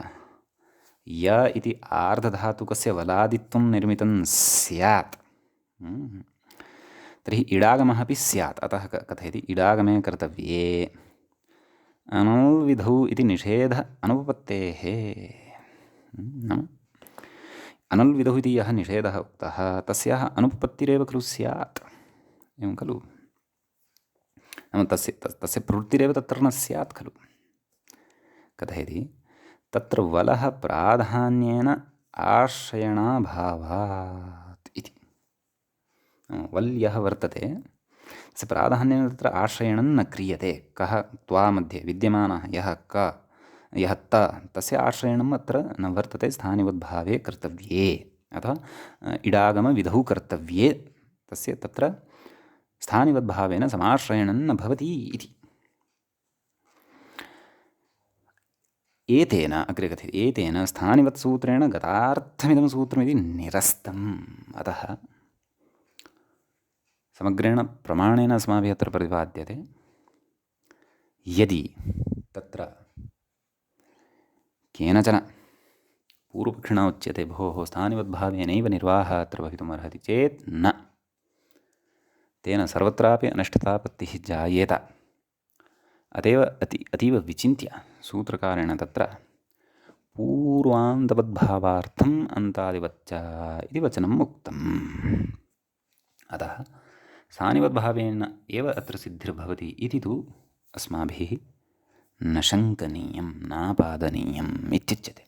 य इति आर्धधातुकस्य वलादित्वं निर्मितं स्यात् तर्हि इडागमः अपि स्यात् अतः कथयति इडागमे कर्तव्ये अनल्विधौ इति निषेध अनुपपत्तेः अनल्विधौ इति यः निषेधः उक्तः तस्याः अनुपपत्तिरेव खलु स्यात् एवं खलु नाम तस्य प्रवृत्तिरेव तत्र न स्यात् खलु कथयति तत्र वलः प्राधान्येन आश्रयणाभावात् इति वल् यः वर्तते तस्य प्राधान्येन तत्र आश्रयणं न क्रियते कः त्वा मध्ये विद्यमानः यः त तस्य आश्रयणम् अत्र न वर्तते स्थानिवद्भावे कर्तव्ये अथवा इडागमविधौ कर्तव्ये तस्य तत्र स्थानिवद्भावेन समाश्रयणं न भवति इति एतेन अग्रे कथयति एतेन स्थानिवत्सूत्रेण गतार्थमिदं सूत्रमिति निरस्तम् अतः समग्रेण प्रमाणेन अस्माभिः अत्र प्रतिपाद्यते यदि तत्र केनचन पूर्वपक्षिणा उच्यते भोः स्थानिवद्भावेनैव निर्वाहः अत्र भवितुमर्हति चेत् न तेन सर्वत्रापि अनिष्टतापत्तिः जायेत अतएव अतीव विचिन्त्य सूत्रकारेण तत्र पूर्वान्तवद्भावार्थम् अन्तादिवच्च इति वचनम् उक्तम् अतः स्थानिवद्भावेन एव अत्र सिद्धिर्भवति इति तु अस्माभिः न शङ्कनीयं नापादनीयम् इत्युच्यते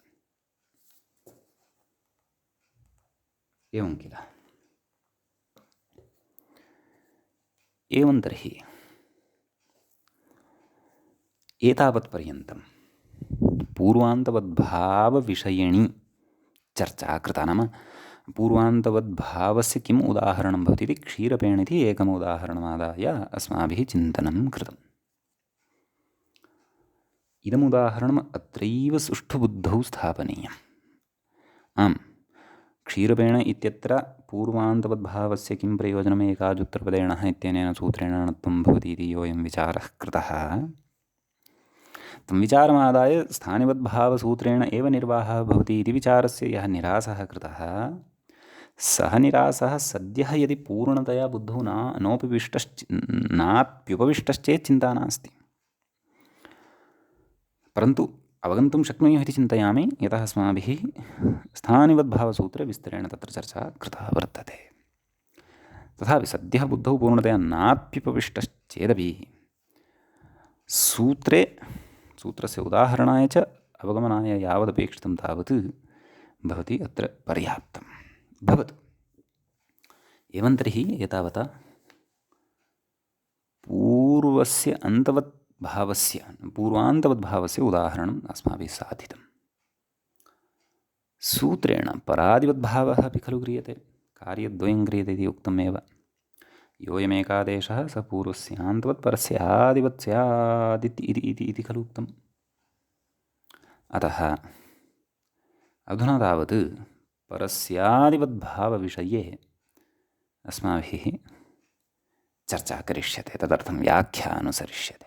एवं किल। एवं तर्हि एतावत्पर्यन्तं पूर्वान्तवद्भावविषयिणी चर्चा कृता। नाम पूर्वान्तवद्भावस्य किम् उदाहरणं भवति इति क्षीरपेण इति एकम् उदाहरणमादाय अस्माभिः चिन्तनं कृतम्। इदमुदाहरणम् अत्रैव सुष्ठुबुद्धौ स्थापनीयम्। आम्, क्षीरपेण इत्यत्र पूर्वान्तवद्भावस्य किं प्रयोजनम् एकाजुत्तरपदेणः इत्यनेन सूत्रेण णत्वं भवति इति योऽयं विचारः कृतः, तं विचारमादाय स्थानिवद्भावसूत्रेण एव निर्वाहः भवति इति विचारस्य यः निरासः कृतः, सः निरासः सद्यः यदि पूर्णतया बुद्धौ नाप्युपविष्टश्चेत् चिन्ता नास्ति। परन्तु अवगन्तुं शक्नुयुः इति चिन्तयामि, यतः अस्माभिः स्थानिवद्भावसूत्रे विस्तरेण तत्र चर्चा कृता वर्तते। तथापि सद्यः बुद्धौ पूर्णतया नाप्युपविष्टश्चेदपि सूत्रस्य उदाहरणाय च अवगमनाय यावदपेक्षितं तावत् भवति अत्र पर्याप्तं भवतु। एवं तर्हि एतावता पूर्वान्तवद्भावस्य उदाहरणम् अस्माभिः साधितं। सूत्रेण परादिवद्भावः अपि खलु क्रियते, कार्यद्वयं क्रियते इति उक्तमेव। योऽयमेकादेशः स पूर्वस्यान्तवत् परस्यादिवत् स्यादिति खलु उक्तम्। अतः अधुना तावत् परस्यादिवद्भावविषये अस्माभिः चर्चा करिष्यते, तदर्थं व्याख्या अनुसरिष्यते।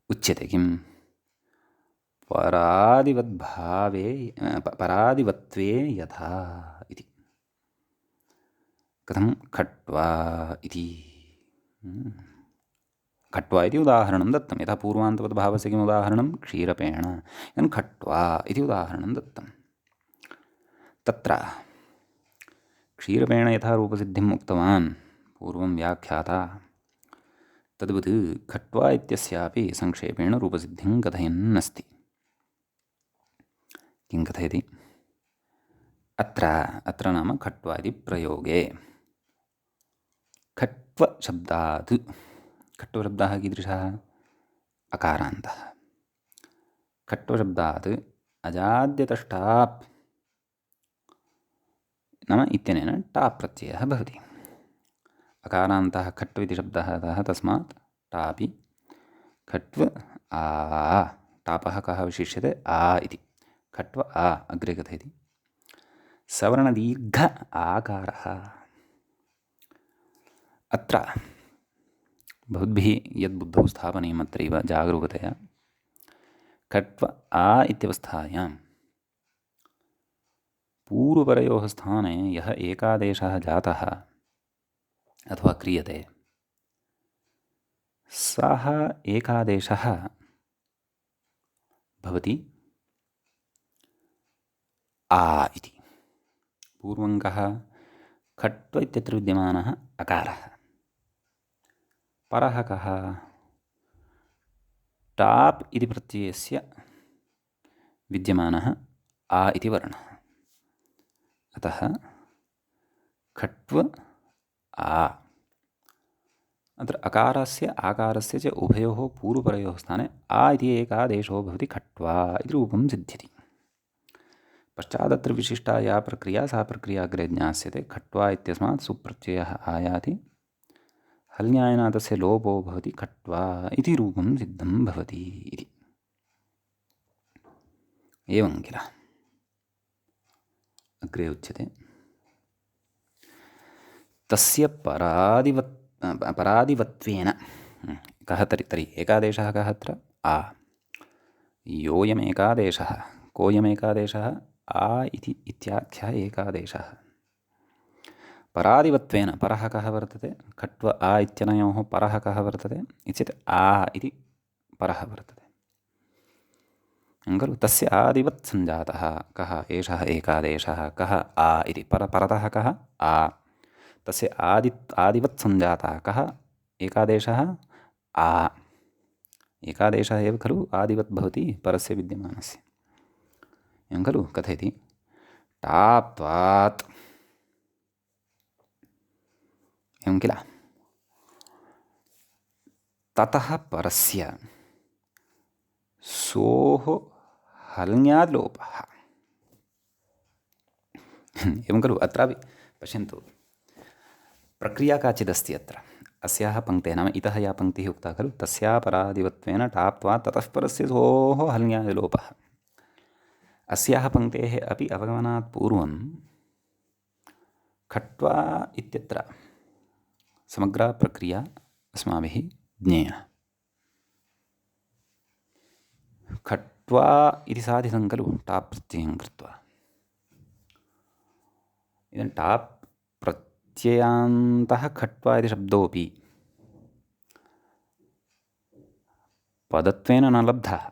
उच्यते किं? परादिवत्वे यथा इति। कथं? खट्वा इति। खट्वा इति उदाहरणं दत्तं। यथा पूर्वान्तवद्भावस्य किम् उदाहरणं? क्षीरपेण। इदानीं खट्वा इति उदाहरणं दत्तं। तत्र क्षीरपेण यथा रूपसिद्धिम् उक्तवान् पूर्वं व्याख्याता, तद्वत् खट्वा इत्यस्यापि संक्षेपेण रूपसिद्धिं कथयन् अस्ति। किं कथयति? अत्र नाम खट्वा इति प्रयोगे खट्वशब्दात्, खट्वशब्दः कीदृशः? अकारान्तः। खट्वशब्दात् अजाद्यतष्टाप् नाम इत्यनेन टाप् प्रत्ययः भवति। अकारान्तः खट्व इति शब्दः अतः तस्मात् टापि खट्व आ। टापः कः विशिष्यते? आ इति। खट्व आ अग्रे कथयति। सवर्णदीर्घ आकारः। अत्र भवद्भिः यद्बुद्धौ स्थापनीयम् अत्रैव जागरूकतया, खट्व आ इत्यवस्थायां पूर्वपरयोः स्थाने यः एकादेशः जातः अथवा क्रियते, सः एकादेशः भवति आ इति। पूर्वं कः? खट्व इत्यत्र विद्यमानः अकारः। परः कः? टाप् इति प्रत्ययस्य विद्यमानः आ इति वर्णः। अतः खट्व आ। अत्र अकारस्य आकारस्य च उभयोः पूर्वपरयोः स्थाने आ इति एकादेशो भवति खट्वा इति रूपं सिद्ध्यति। पश्चादत्र विशिष्टा या प्रक्रिया सा प्रक्रिया अग्रे ज्ञास्यते। खट्वा इत्यस्मात् सुप्रत्ययः आयाति, हल्न्यायनादस्य लोपो भवति, खट्वा इति रूपं सिद्धं भवति इति। एवं किल। अग्रे उच्यते तस्य परादिवत्वेन कः तर्हि एकादेशः कः अत्र? आ। योऽयमेकादेशः, कोऽयमेकादेशः? आ इति इत्याख्यः एकादेशः। परादिवत्वेन परः कः वर्तते? खट्व आ इत्यनयोः परः कः वर्तते इत्येतत् आ इति परः वर्तते खलु। तस्य आदिवत् सञ्जातः कः? एषः एकादेशः। कः? आ इति। परतः कः? आ। तस्य आदिवत् सञ्जातः कः? एकादेशः? आ। एकादेशः एव खलु आदिवत् भवति परस्य विद्यमानस्य। एवं खलु कथयति। टाप्त्वात् एवं किल। ततः परस्य सोः हल्ङ्याद् लोपः एवं खलु। अत्रापि पश्यन्तु, प्रक्रिया काचिदस्ति अत्र। अस्याः पङ्क्तेः नाम इतः या पङ्क्तिः उक्ता खलु तस्याः परादिवत्वेन टाप्त्वात् ततः परस्य सोः हल्ङ्याद् लोपः। अस्याः पङ्क्तेः अपि अवगमनात् पूर्वं खट्वा इत्यत्र समग्रा प्रक्रिया अस्माभिः ज्ञेया। खट्वा इति साधितं खलु टाप् प्रत्ययं कृत्वा। इदानीं टाप् प्रत्ययान्तः खट्वा इति शब्दोऽपि पदत्वेन न लब्धः।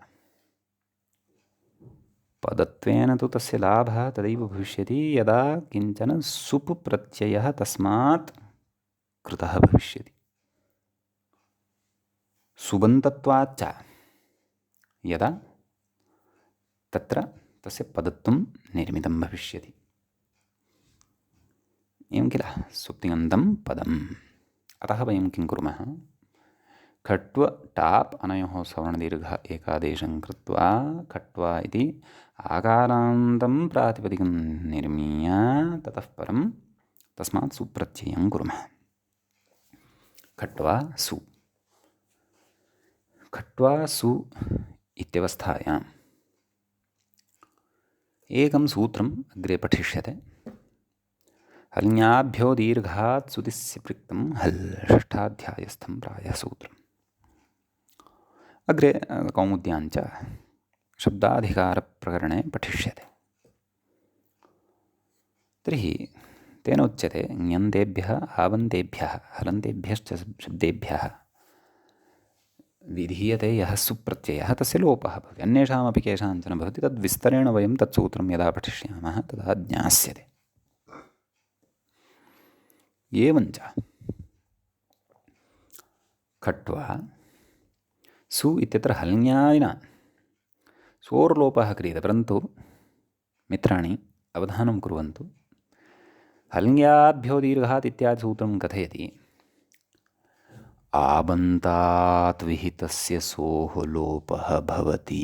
पदत्वेन तु तस्य लाभः तदैव भविष्यति यदा किञ्चन सुप् प्रत्ययः तस्मात् कृतः भविष्यति। सुबन्तत्वाच्च यदा तत्र तस्य पदत्वं निर्मितं भविष्यति। एवं किल, सुप्तिङन्तं पदम्। अतः वयं किं कुर्मः, खट्व टाप् अनयोः सवर्णदीर्घ एकादेशं कृत्वा खट्वा इति आकारान्तं प्रातिपदिकं निर्मीय ततः परं तस्मात् सुप्रत्ययं कुर्मः। खट्वा सु। खट्वा सु इत्यवस्थायाम् एकं सूत्रम् अग्रे पठिष्यते। हल्ङ्याभ्यो दीर्घात् सुदिस्य पृक्तं हल् षष्ठाध्यायस्थं प्रायः सूत्रम्। अग्रे कौमुद्याञ्च शब्दाधिकारप्रकरणे पठिष्यते। तर्हि तेन उच्यते ङन्तेभ्यः आवन्तेभ्यः हलन्तेभ्यश्च शब्देभ्यः विधीयते यः सुप्रत्ययः तस्य लोपः भवति। अन्येषामपि केषाञ्चन भवति, तद्विस्तरेण वयं तत्सूत्रं यदा पठिष्यामः तदा ज्ञास्यते। एवञ्च खट्वा सु इत्यत्र हल्ङ्यादिना सोर्लोपः क्रियते, परन्तु मित्राणि अवधानं कुर्वन्तु। हल्ङ्याभ्यो दीर्घात् इत्यादि सूत्रं कथयति आबन्तात् विहितस्य सोः लोपः भवति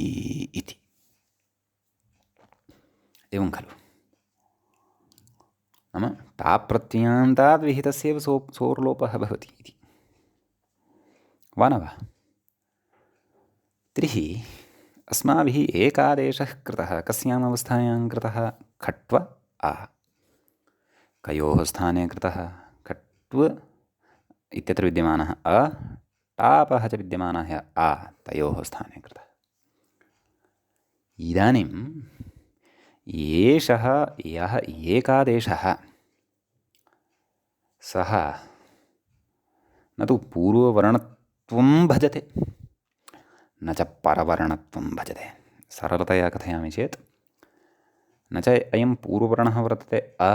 इति। एवं खलु, नाम टाप् प्रत्ययान्तात् विहितस्यैव सोर्लोपः भवति इति, वा न वा? तर्हि अस्माभिः एकादेशः कृतः कस्याम् अवस्थायां कृतः? खट्व आ। कयोः स्थाने कृतः? खट्व इत्यत्र विद्यमानः अ, टापः च विद्यमानः आ, तयोः स्थाने कृतः। इदानीं एषः यः एकादेशः सः न तु पूर्ववर्णत्वं भजते न च परवर्णत्वं भजते। सरलतया कथयामि चेत् न च अयं पूर्ववर्णः वर्तते अ,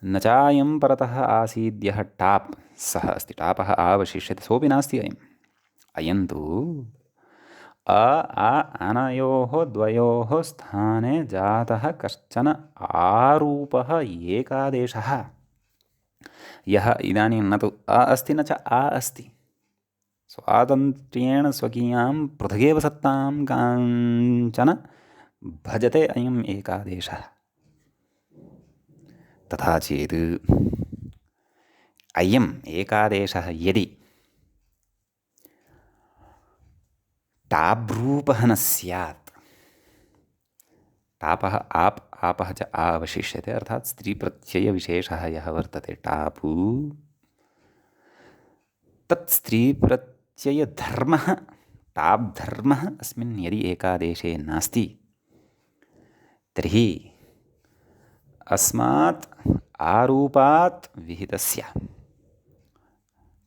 न चायं परतः आसीद्यः टाप् सः अस्ति, टापः आवशिष्यते, सोऽपि नास्ति अयम्। अयं तु अ आ अनयोः द्वयोः स्थाने जातः कश्चन आरूपः एकादेशः, यः इदानीं न तु अ अस्ति न च आ अस्ति, स्वातन्त्र्येण स्वकीयां पृथगेव सत्तां काञ्चन भजते अयम् एकादेशः। तथा चेत् अयम् एकादेशः यदि टाब्रूपः न स्यात्, टापः आप् आपः च आवशिष्यते, अर्थात् स्त्रीप्रत्ययविशेषः यः वर्तते टापु, तत् स्त्रीप्रत्ययधर्मः टाप् धर्मः अस्मिन् यदि एकादेशे नास्ति तर्हि अस्मात् आरूपात् विहितस्य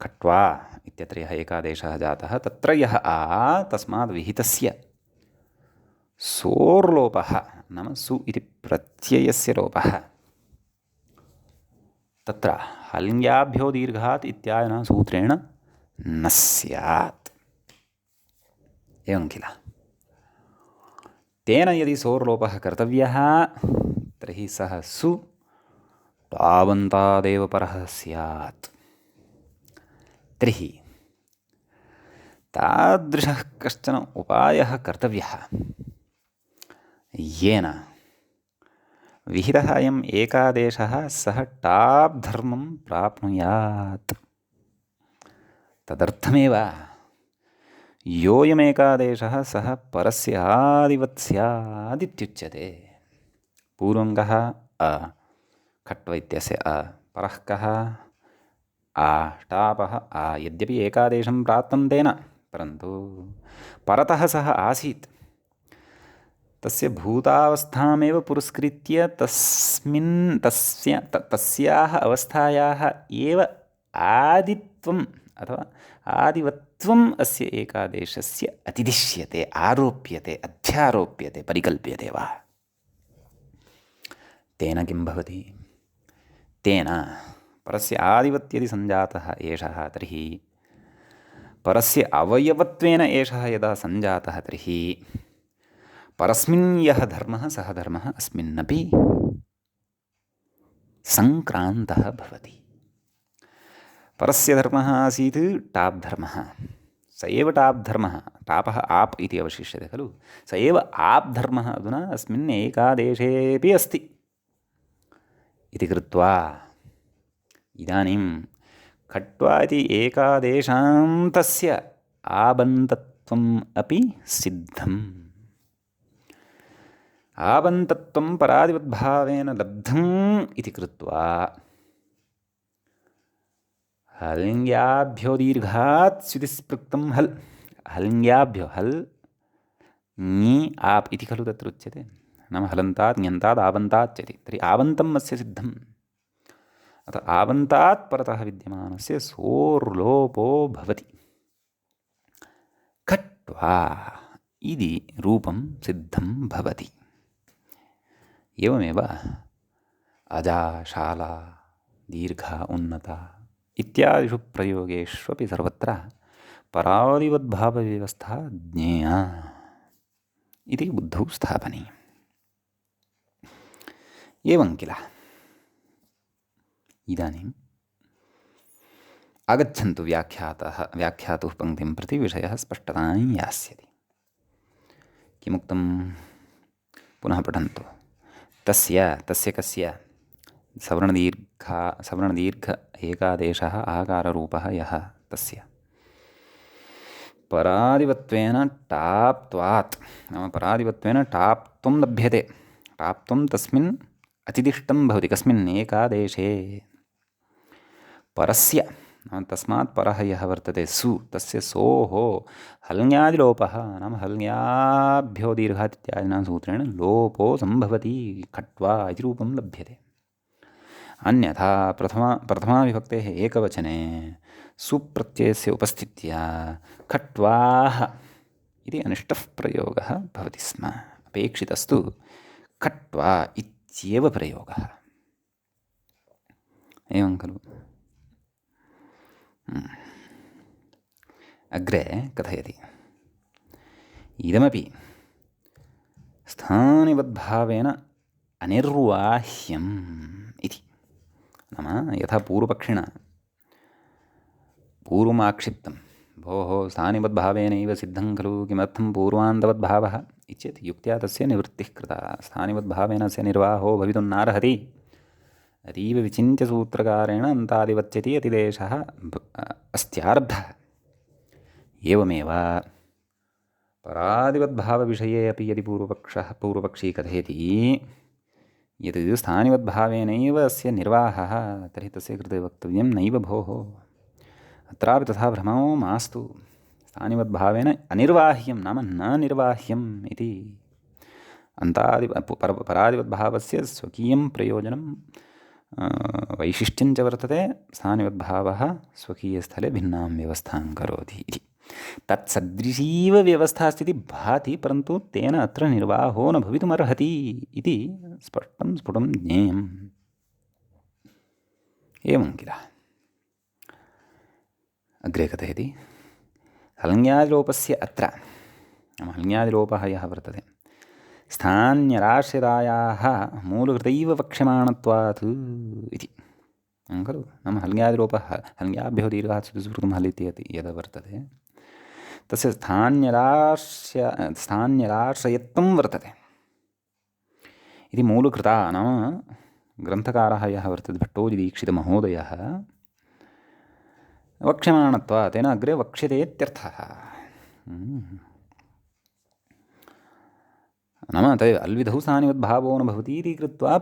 खट्वा इत्यत्र यः एकादेशः जातः तत्र यः आ तस्मात् विहितस्य सोर्लोपः नाम सु इति प्रत्ययस्य लोपः तत्र हल्ङ्याभ्यो दीर्घात् इत्यादिना सूत्रेण न स्यात्। एवं किल। तेन यदि सोर्लोपः कर्तव्यः तर्हि सः सु तावन्तादेव परः स्यात्। तर्हि तादृशः कश्चन उपायः कर्तव्यः येन विहितः अयम् एकादेशः सः टाप् धर्मं प्राप्नुयात्। तदर्थमेव योऽयमेकादेशः सः परस्य आदिवत् स्यादित्युच्यते। पूर्वं कः अ खट्व इत्यस्य अ, परः कः आ, टापः आ। यद्यपि एकादेशं प्राप्तं तेन, परन्तु परतः सः आसीत्। तस्य भूतावस्थामेव पुरस्कृत्य तस्याः अवस्थायाः एव आदित्वम् अथवा आदिवत्वम् अस्य एकादेशस्य अतिदिश्यते, आरोप्यते, अध्यारोप्यते, परिकल्प्यते वा। तेन किं भवति? तेन परस्य आदिवत् यदि सञ्जातः एषः, तर्हि परस्य अवयवत्वेन एषः यदा सञ्जातः, तर्हि परस्मिन् यः धर्मः सः धर्मः अस्मिन्नपि सङ्क्रान्तः भवति। परस्य धर्मः आसीत् टाप् धर्मः, स एव टाप् धर्मः, टापः आप् इति अवशिष्यते खलु, स एव आप् धर्मः अधुना अस्मिन् एकादेशेऽपि अस्ति इति कृत्वा इदानीं खट्वा इति एकादेशान्तस्य आबन्तत्वम् अपि सिद्धम्। आबन्तत्वं परादिवद्भावेन लब्धम् इति कृत्वा हल्ङ्याभ्यो दीर्घात् स्युतिस्पृक्तं हल्, हल्ङ्याभ्यो हल् ङि आप् इति खलु तत्र उच्यते, नाम हलन्तात् ङन्तात् आबन्तात् इति। तर्हि आबन्तम् अस्य सिद्धम्। अतः आबन्तात् परतः विद्यमानस्य सोर्लोपो भवति। खट्वा इति रूपं सिद्धं भवति। एवमेव अजा, शाला, दीर्घा, उन्नता इत्यादिषु प्रयोगेष्वपि सर्वत्र परादिवद्भावव्यवस्था ज्ञेया इति बुद्धौ स्थापनीयम्। एवं किल। इदानीम् आगच्छन्तु व्याख्यातुः पङ्क्तिं प्रति विषयः स्पष्टतां यास्यति। किमुक्तं पुनः पठन्तु। तस्य कस्य सवर्णदीर्घ एकादेशः आकाररूपः यः तस्य परादिवत्वेन टाप्त्वात्, नाम परादिवत्वेन टाप्त्वं लभ्यते। टाप्त्वं तस्मिन् अतिदिष्टं भवति। कस्मिन्? एकादेशे। परस्य, नाम तस्मात् परः यः वर्तते सु, तस्य सोः हल्ङ्यादिलोपः, नाम हल्ङ्याभ्यो दीर्घात् इत्यादिना सूत्रेण लोपो सम्भवति। खट्वा इति रूपं लभ्यते। अन्यथा प्रथमाविभक्तेः एकवचने सुप्रत्ययस्य उपस्थित्या खट्वाः इति अनिष्टः प्रयोगः भवति स्म। अपेक्षितस्तु खट्वा इत्येव प्रयोगः। एवं खलु। अग्रे कथयति। इदमपि स्थानिवद्भावेन अनिर्वाह्यम् इति। नाम यथा पूर्वपक्षिणा पूर्वमाक्षिप्तं, भोः स्थानिवद्भावेनैव सिद्धं खलु, किमर्थं पूर्वान्तवद्भावः इत्येत् युक्त्या तस्य निवृत्तिः कृता। स्थानिवद्भावेन अस्य निर्वाहो भवितुं नार्हति। अतीव विचिन्त्य सूत्रकारेण अन्तादिवच्यति अतिदेशः अस्त्यार्धः। एवमेव परादिवद्भावविषये अपि यदि पूर्वपक्षी कथयति यत् स्थानिवद्भावेनैव अस्य निर्वाहः, तर्हि तस्य कृते वक्तव्यं नैव भोः, अत्रापि तथा भ्रमो मास्तु। स्थानिवद्भावेन अनिर्वाह्यं, नाम न निर्वाह्यम् इति। परादिवद्भावस्य स्वकीयं प्रयोजनं वैशिष्ट्यं च वर्तते। स्थानिवद्भावः स्वकीयस्थले भिन्नां व्यवस्थां करोति इति। तत्सदृशीव व्यवस्था स्थिति भाति, परन्तु तेन अत्र निर्वाहो न भवितुमर्हति इति स्पष्टं स्फुटं ज्ञेयम्। एवं किल। अग्रे कथयति। हल्ङ्यादिलोपस्य अत्र, नाम हल्ङ्यादिलोपः यः वर्तते स्थान्यराश्रितायाः मूलकृतैव वक्ष्यमाणत्वात् इति खलु। नाम हल्ङ्यादिलोपः हल्ङ्याभ्यो दीर्घात् सुस्मृतं हल् इति यद् वर्तते तस्य स्थान्यराश्रयत्वं वर्तते इति मूलकृता। नाम ग्रन्थकारः यः वर्तते भट्टोजिदीक्षितमहोदयः वक्ष्यमाणत्वात् तेन अग्रे वक्ष्यते इत्यर्थः। नाम तदेव अल्विधौ स्थानिवद्भावो न भवति इति कृत्वा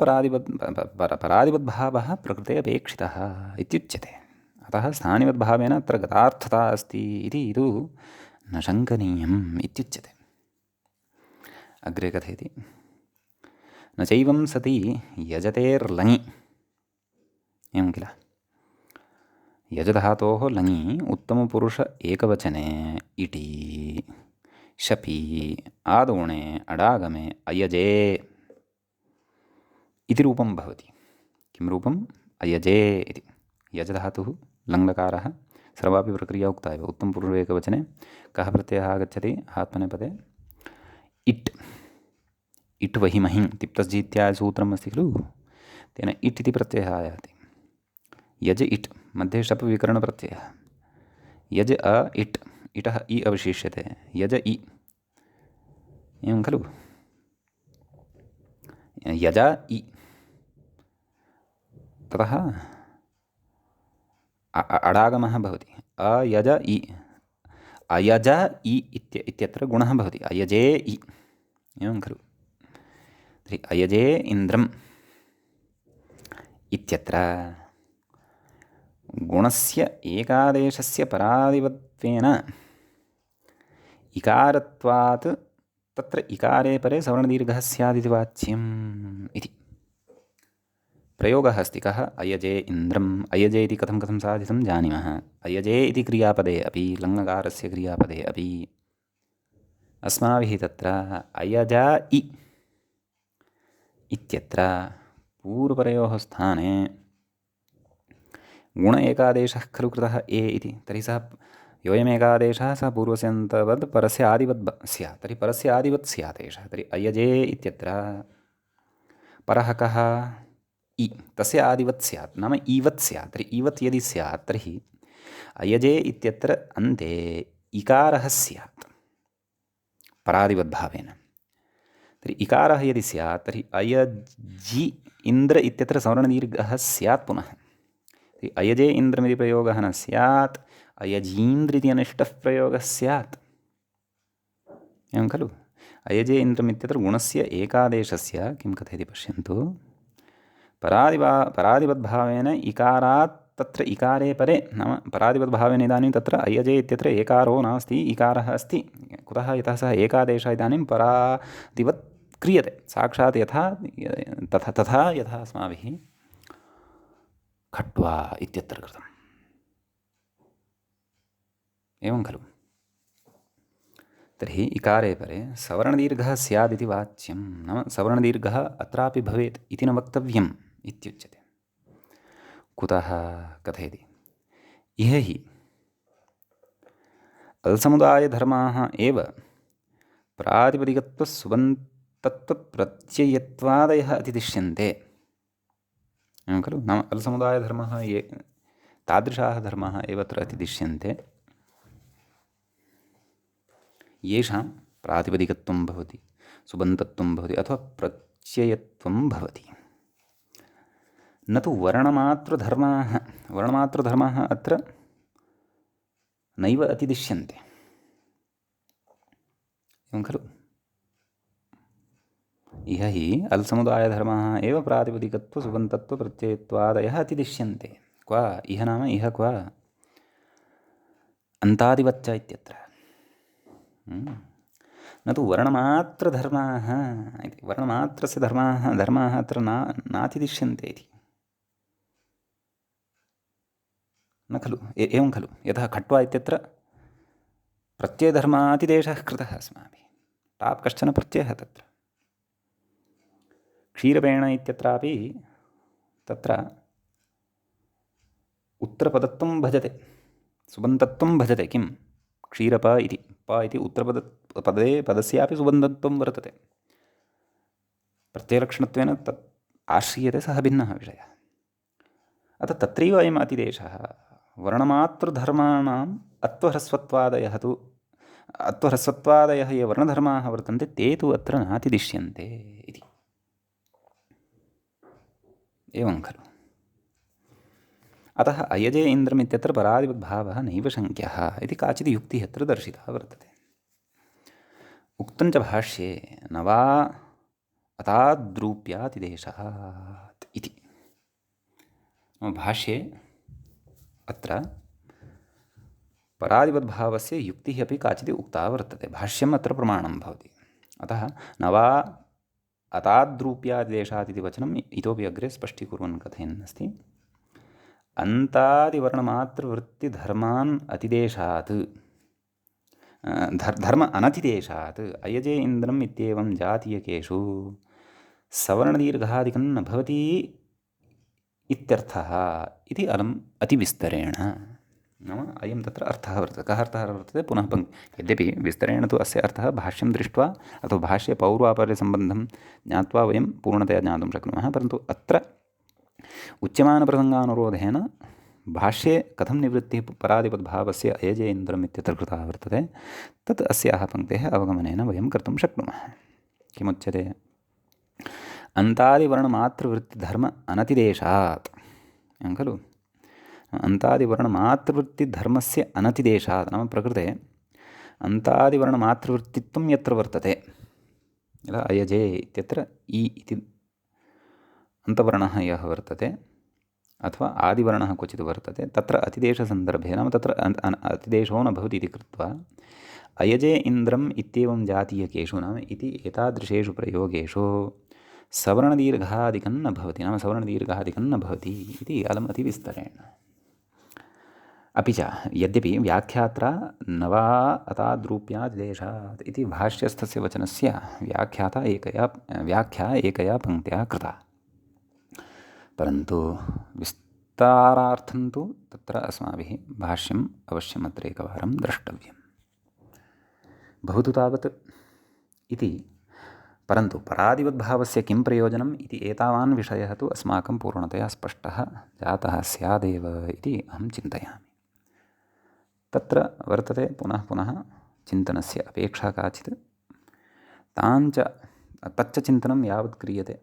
परादिवद्भावः प्रकृते अपेक्षितः इत्युच्यते। अतः स्थानिवद्भावेन अत्र गतार्थता अस्ति इति तु न शङ्कनीयम् इत्युच्यते। अग्रे कथयति न चैवं सति यजतेर्लङि एवं किल। यजधातोः लङि उत्तमपुरुष एकवचने इटि शपि आदोणे अडागमे अयजे इति रूपं भवति। किं रूपम्? अयजे इति। यजधातुः लङ्लकारः सर्वापि प्रक्रिया उक्ता एव। उत्तमपुरुष एकवचने कः प्रत्ययः आगच्छति? आत्मनेपदे इट्। इट् वहिमहि तिप्तस्जीत्यादि सूत्रम् अस्ति खलु, तेन इट् इति प्रत्ययः आयाति। यज इट् मध्ये शप् विकरणप्रत्ययः। यज अ इट् इटः इ अवशिष्यते। यज इ एवं खलु। यज इ ततः अडागमः भवति। अयज इ अयज इ इत्यत्र गुणः भवति। अयजे इ एवं खलु। तर्हि अयजे इन्द्रम् इत्यत्र गुणस्य एकादेशस्य परादिवत्वेन इकारत्वात् तत्र इकारे परे सवर्णदीर्घः स्यादिति वाच्यम् इति प्रयोगः अस्ति। कः? अयजे इन्द्रम्। अयजे इति कथं साधितं जानीमः। अयजे इति क्रियापदे अपि लङ्लकारस्य क्रियापदे अपि अस्माभिः तत्र अयज इ इत्यत्र पूर्वपरयोः स्थाने गुण एकादेशः खलु कृतः ए इति। तर्हि सः योऽयमेकादेशः सः पूर्वस्यन्तवद् परस्य आदिवद् स्यात्। तर्हि परस्य आदिवत् स्यात् एषः। तर्हि अयजे इत्यत्र परः कः? इ। तस्य आदिवत् स्यात् नाम ईवत् स्यात्। तर्हि ईवत् यदि स्यात् तर्हि अयजे इत्यत्र अन्ते इकारः स्यात् परादिवद्भावेन। तर्हि इकारः यदि स्यात् तर्हि अयजि इन्द्र इत्यत्र सवर्णदीर्घः स्यात् पुनः। तर्हि अयजे इन्द्रमिति प्रयोगः न स्यात्, अयजीन्द्र इति अनिष्टः प्रयोगः स्यात् एवं खलु। अयजे इन्द्रम् इत्यत्र गुणस्य एकादेशस्य किं कथयति पश्यन्तु। परादिवद्भावेन इकारात् तत्र इकारे परे नाम परादिवद्भावेन इदानीं तत्र अयजे इत्यत्र एकारो नास्ति, इकारः अस्ति। कुतः? यतः सः एकादेशः इदानीं परादिवत् क्रियते साक्षात् यथा तथा यथा अस्माभिः खट्वा इत्यत्र कृतम् एवं खलु। तर्हि इकारे परे सवर्णदीर्घः स्यादिति वाच्यं। नाम सवर्णदीर्घः अत्रापि भवेत् इति न वक्तव्यम् इत्युच्यते। कुतः? कथयति इह हि अल्समुदायधर्माः एव प्रातिपदिकत्वसुबन्तत्वप्रत्ययत्वादयः अतिदिश्यन्ते एवं खलु। नाम अल्समुदायधर्मः ये तादृशाः धर्माः एव अत्र अतिदिश्यन्ते येषां प्रातिपदिकत्वं भवति, सुबन्तत्वं भवति अथवा प्रत्ययत्वं भवति। न तु वर्णमात्रधर्माः। वर्णमात्रधर्माः अत्र नैव अतिदिश्यन्ते एवं खलु। इह हि अल्समुदायधर्माः एव प्रातिपदिकत्वसुबन्तत्वप्रत्ययत्वादयः अतिदिश्यन्ते। क्व? इह नाम इह क्व? अन्तादिवच्च इत्यत्र। न तु वर्णमात्रधर्माः इति। वर्णमात्रस्य धर्माः अत्र नातिदिश्यन्ते इति न खलु। एवं खलु। यतः खट्वा इत्यत्र प्रत्ययधर्मातिदेशः कृतः अस्माभिः। टाप् कश्चन प्रत्ययः तत्र। क्षीरपेण इत्यत्रापि तत्र उत्तरपदत्वं भजते, सुबन्तत्वं भजते। किं? क्षीरप इति प इति उत्तरपदे पदस्यापि सुबन्तत्वं वर्तते। प्रत्ययलक्षणत्वेन तत् आश्रीयते सः भिन्नः विषयः। अतः तत्रैव अयम् अतिदेशः वर्णमातृधर्माणाम् अत्वह्रस्वत्वादयः तु अत्वह्रस्वत्वादयः ये वर्णधर्माः वर्तन्ते ते तु अत्र नातिदिश्यन्ते इति। एवं खलु। अतः अयजे इन्द्रम् इत्यत्र परादिवद्भावः नैव शङ्क्यः इति काचित् युक्तिः अत्र दर्शिता वर्तते। उक्तञ्च भाष्ये न वा अताद्रूप्यातिदेशात् इति। भाष्ये अत्र परादिवद्भावस्य युक्तिः अपि काचित् उक्ता वर्तते। भाष्यम् अत्र प्रमाणं भवति। अतः न वा अताद्रूप्यातिदेशात् इति वचनम् इतोपि अग्रे स्पष्टीकुर्वन् कथयन् अस्ति। अन्तादिवर्णमात्रवृत्तिधर्मान् अतिदेशात् धर्म अनतिदेशात् अयजे इन्द्रम् इत्येवं जातीयकेषु सवर्णदीर्घादिकं न भवति इत्यर्थः इति अलम् अतिविस्तरेण। नाम अयं तत्र अर्थः वर्तते। कः अर्थः वर्तते? पुनः यद्यपि विस्तरेण तु अस्य अर्थः भाष्यं दृष्ट्वा अथवा भाष्ये पौर्वापर्यसम्बन्धं ज्ञात्वा वयं पूर्णतया ज्ञातुं शक्नुमः, परन्तु अत्र उच्यमानप्रसङ्गानुरोधेन भाष्ये कथं निवृत्तिः परादिपद्भावस्य अयजे इन्द्रम् इत्यत्र कृता वर्तते तत् अस्याः पङ्क्तेः अवगमनेन वयं कर्तुं शक्नुमः। किमुच्यते? अन्तादिवर्णमातृवृत्तिधर्म अनतिदेशात् खलु। अन्तादिवर्णमातृवृत्तिधर्मस्य अनतिदेशात् नाम प्रकृते अन्तादिवर्णमातृवृत्तित्वं यत्र वर्तते, यदा अयजे इत्यत्र इ इति अन्तवर्णः यः वर्तते अथवा आदिवर्णः क्वचित् वर्तते, तत्र अतिदेशसन्दर्भे नाम तत्र अतिदेशो न भवति इति कृत्वा अयजे इन्द्रम् इत्येवं जातीयकेषु नाम इति एतादृशेषु प्रयोगेषु सवर्णदीर्घादिकं न भवति, नाम सवर्णदीर्घादिकं न भवति इति अलम् अतिविस्तरेण। अपि च यद्यपि व्याख्यात्रा न वा अताद्रूप्यातिदेशात् इति भाष्यस्थस्य वचनस्य व्याख्या एकया पङ्क्त्या कृता, परन्तु विस्तारार्थं तु तत्र अस्माभिः भाष्यम् अवश्यम् अत्र एकवारं द्रष्टव्यं। भवतु तावत् इति। परन्तु परादिवद्भावस्य किं प्रयोजनम् इति एतावान् विषयः तु अस्माकं पूर्णतया स्पष्टः जातः स्यादेव इति अहं चिन्तयामि। तत्र वर्तते पुनः पुनः चिन्तनस्य अपेक्षा काचित्, तच्च चिन्तनं यावत् क्रियते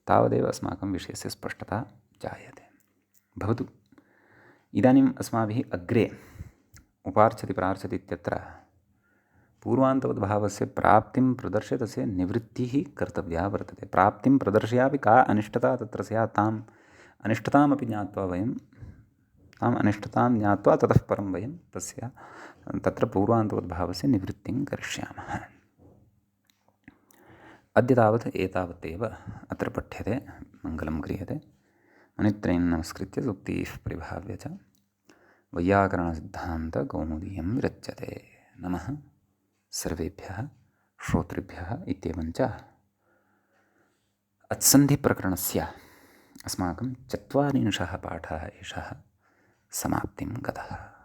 तावदेव अस्माकं विषयस्य स्पष्टता जायते। भवतु इदानीम् अस्माभिः अग्रे उपार्चति प्रार्चति इत्यत्र पूर्वान्तवद्भावस्य प्राप्तिं प्रदर्श्य तस्य निवृत्तिः कर्तव्या वर्तते। प्राप्तिं प्रदर्श्यापि का अनिष्टता तत्र स्यात् ताम् अनिष्टतामपि ज्ञात्वा वयं ताम् अनिष्टतां ज्ञात्वा ततः परं वयं तत्र पूर्वान्तवद्भावस्य निवृत्तिं करिष्यामः। अद्य तावत् एतावदेव अत्र पठ्यते, मङ्गलं क्रियते। मुनित्रयं नमस्कृत्य सूक्तिः परिभाव्य च वैयाकरणसिद्धान्तकौमुदीयं विरच्यते। नमः सर्वेभ्यः श्रोतृभ्यः। इत्येवञ्च अत्सन्धिप्रकरणस्य अस्माकं 40 पाठः एषः समाप्तिं गतः।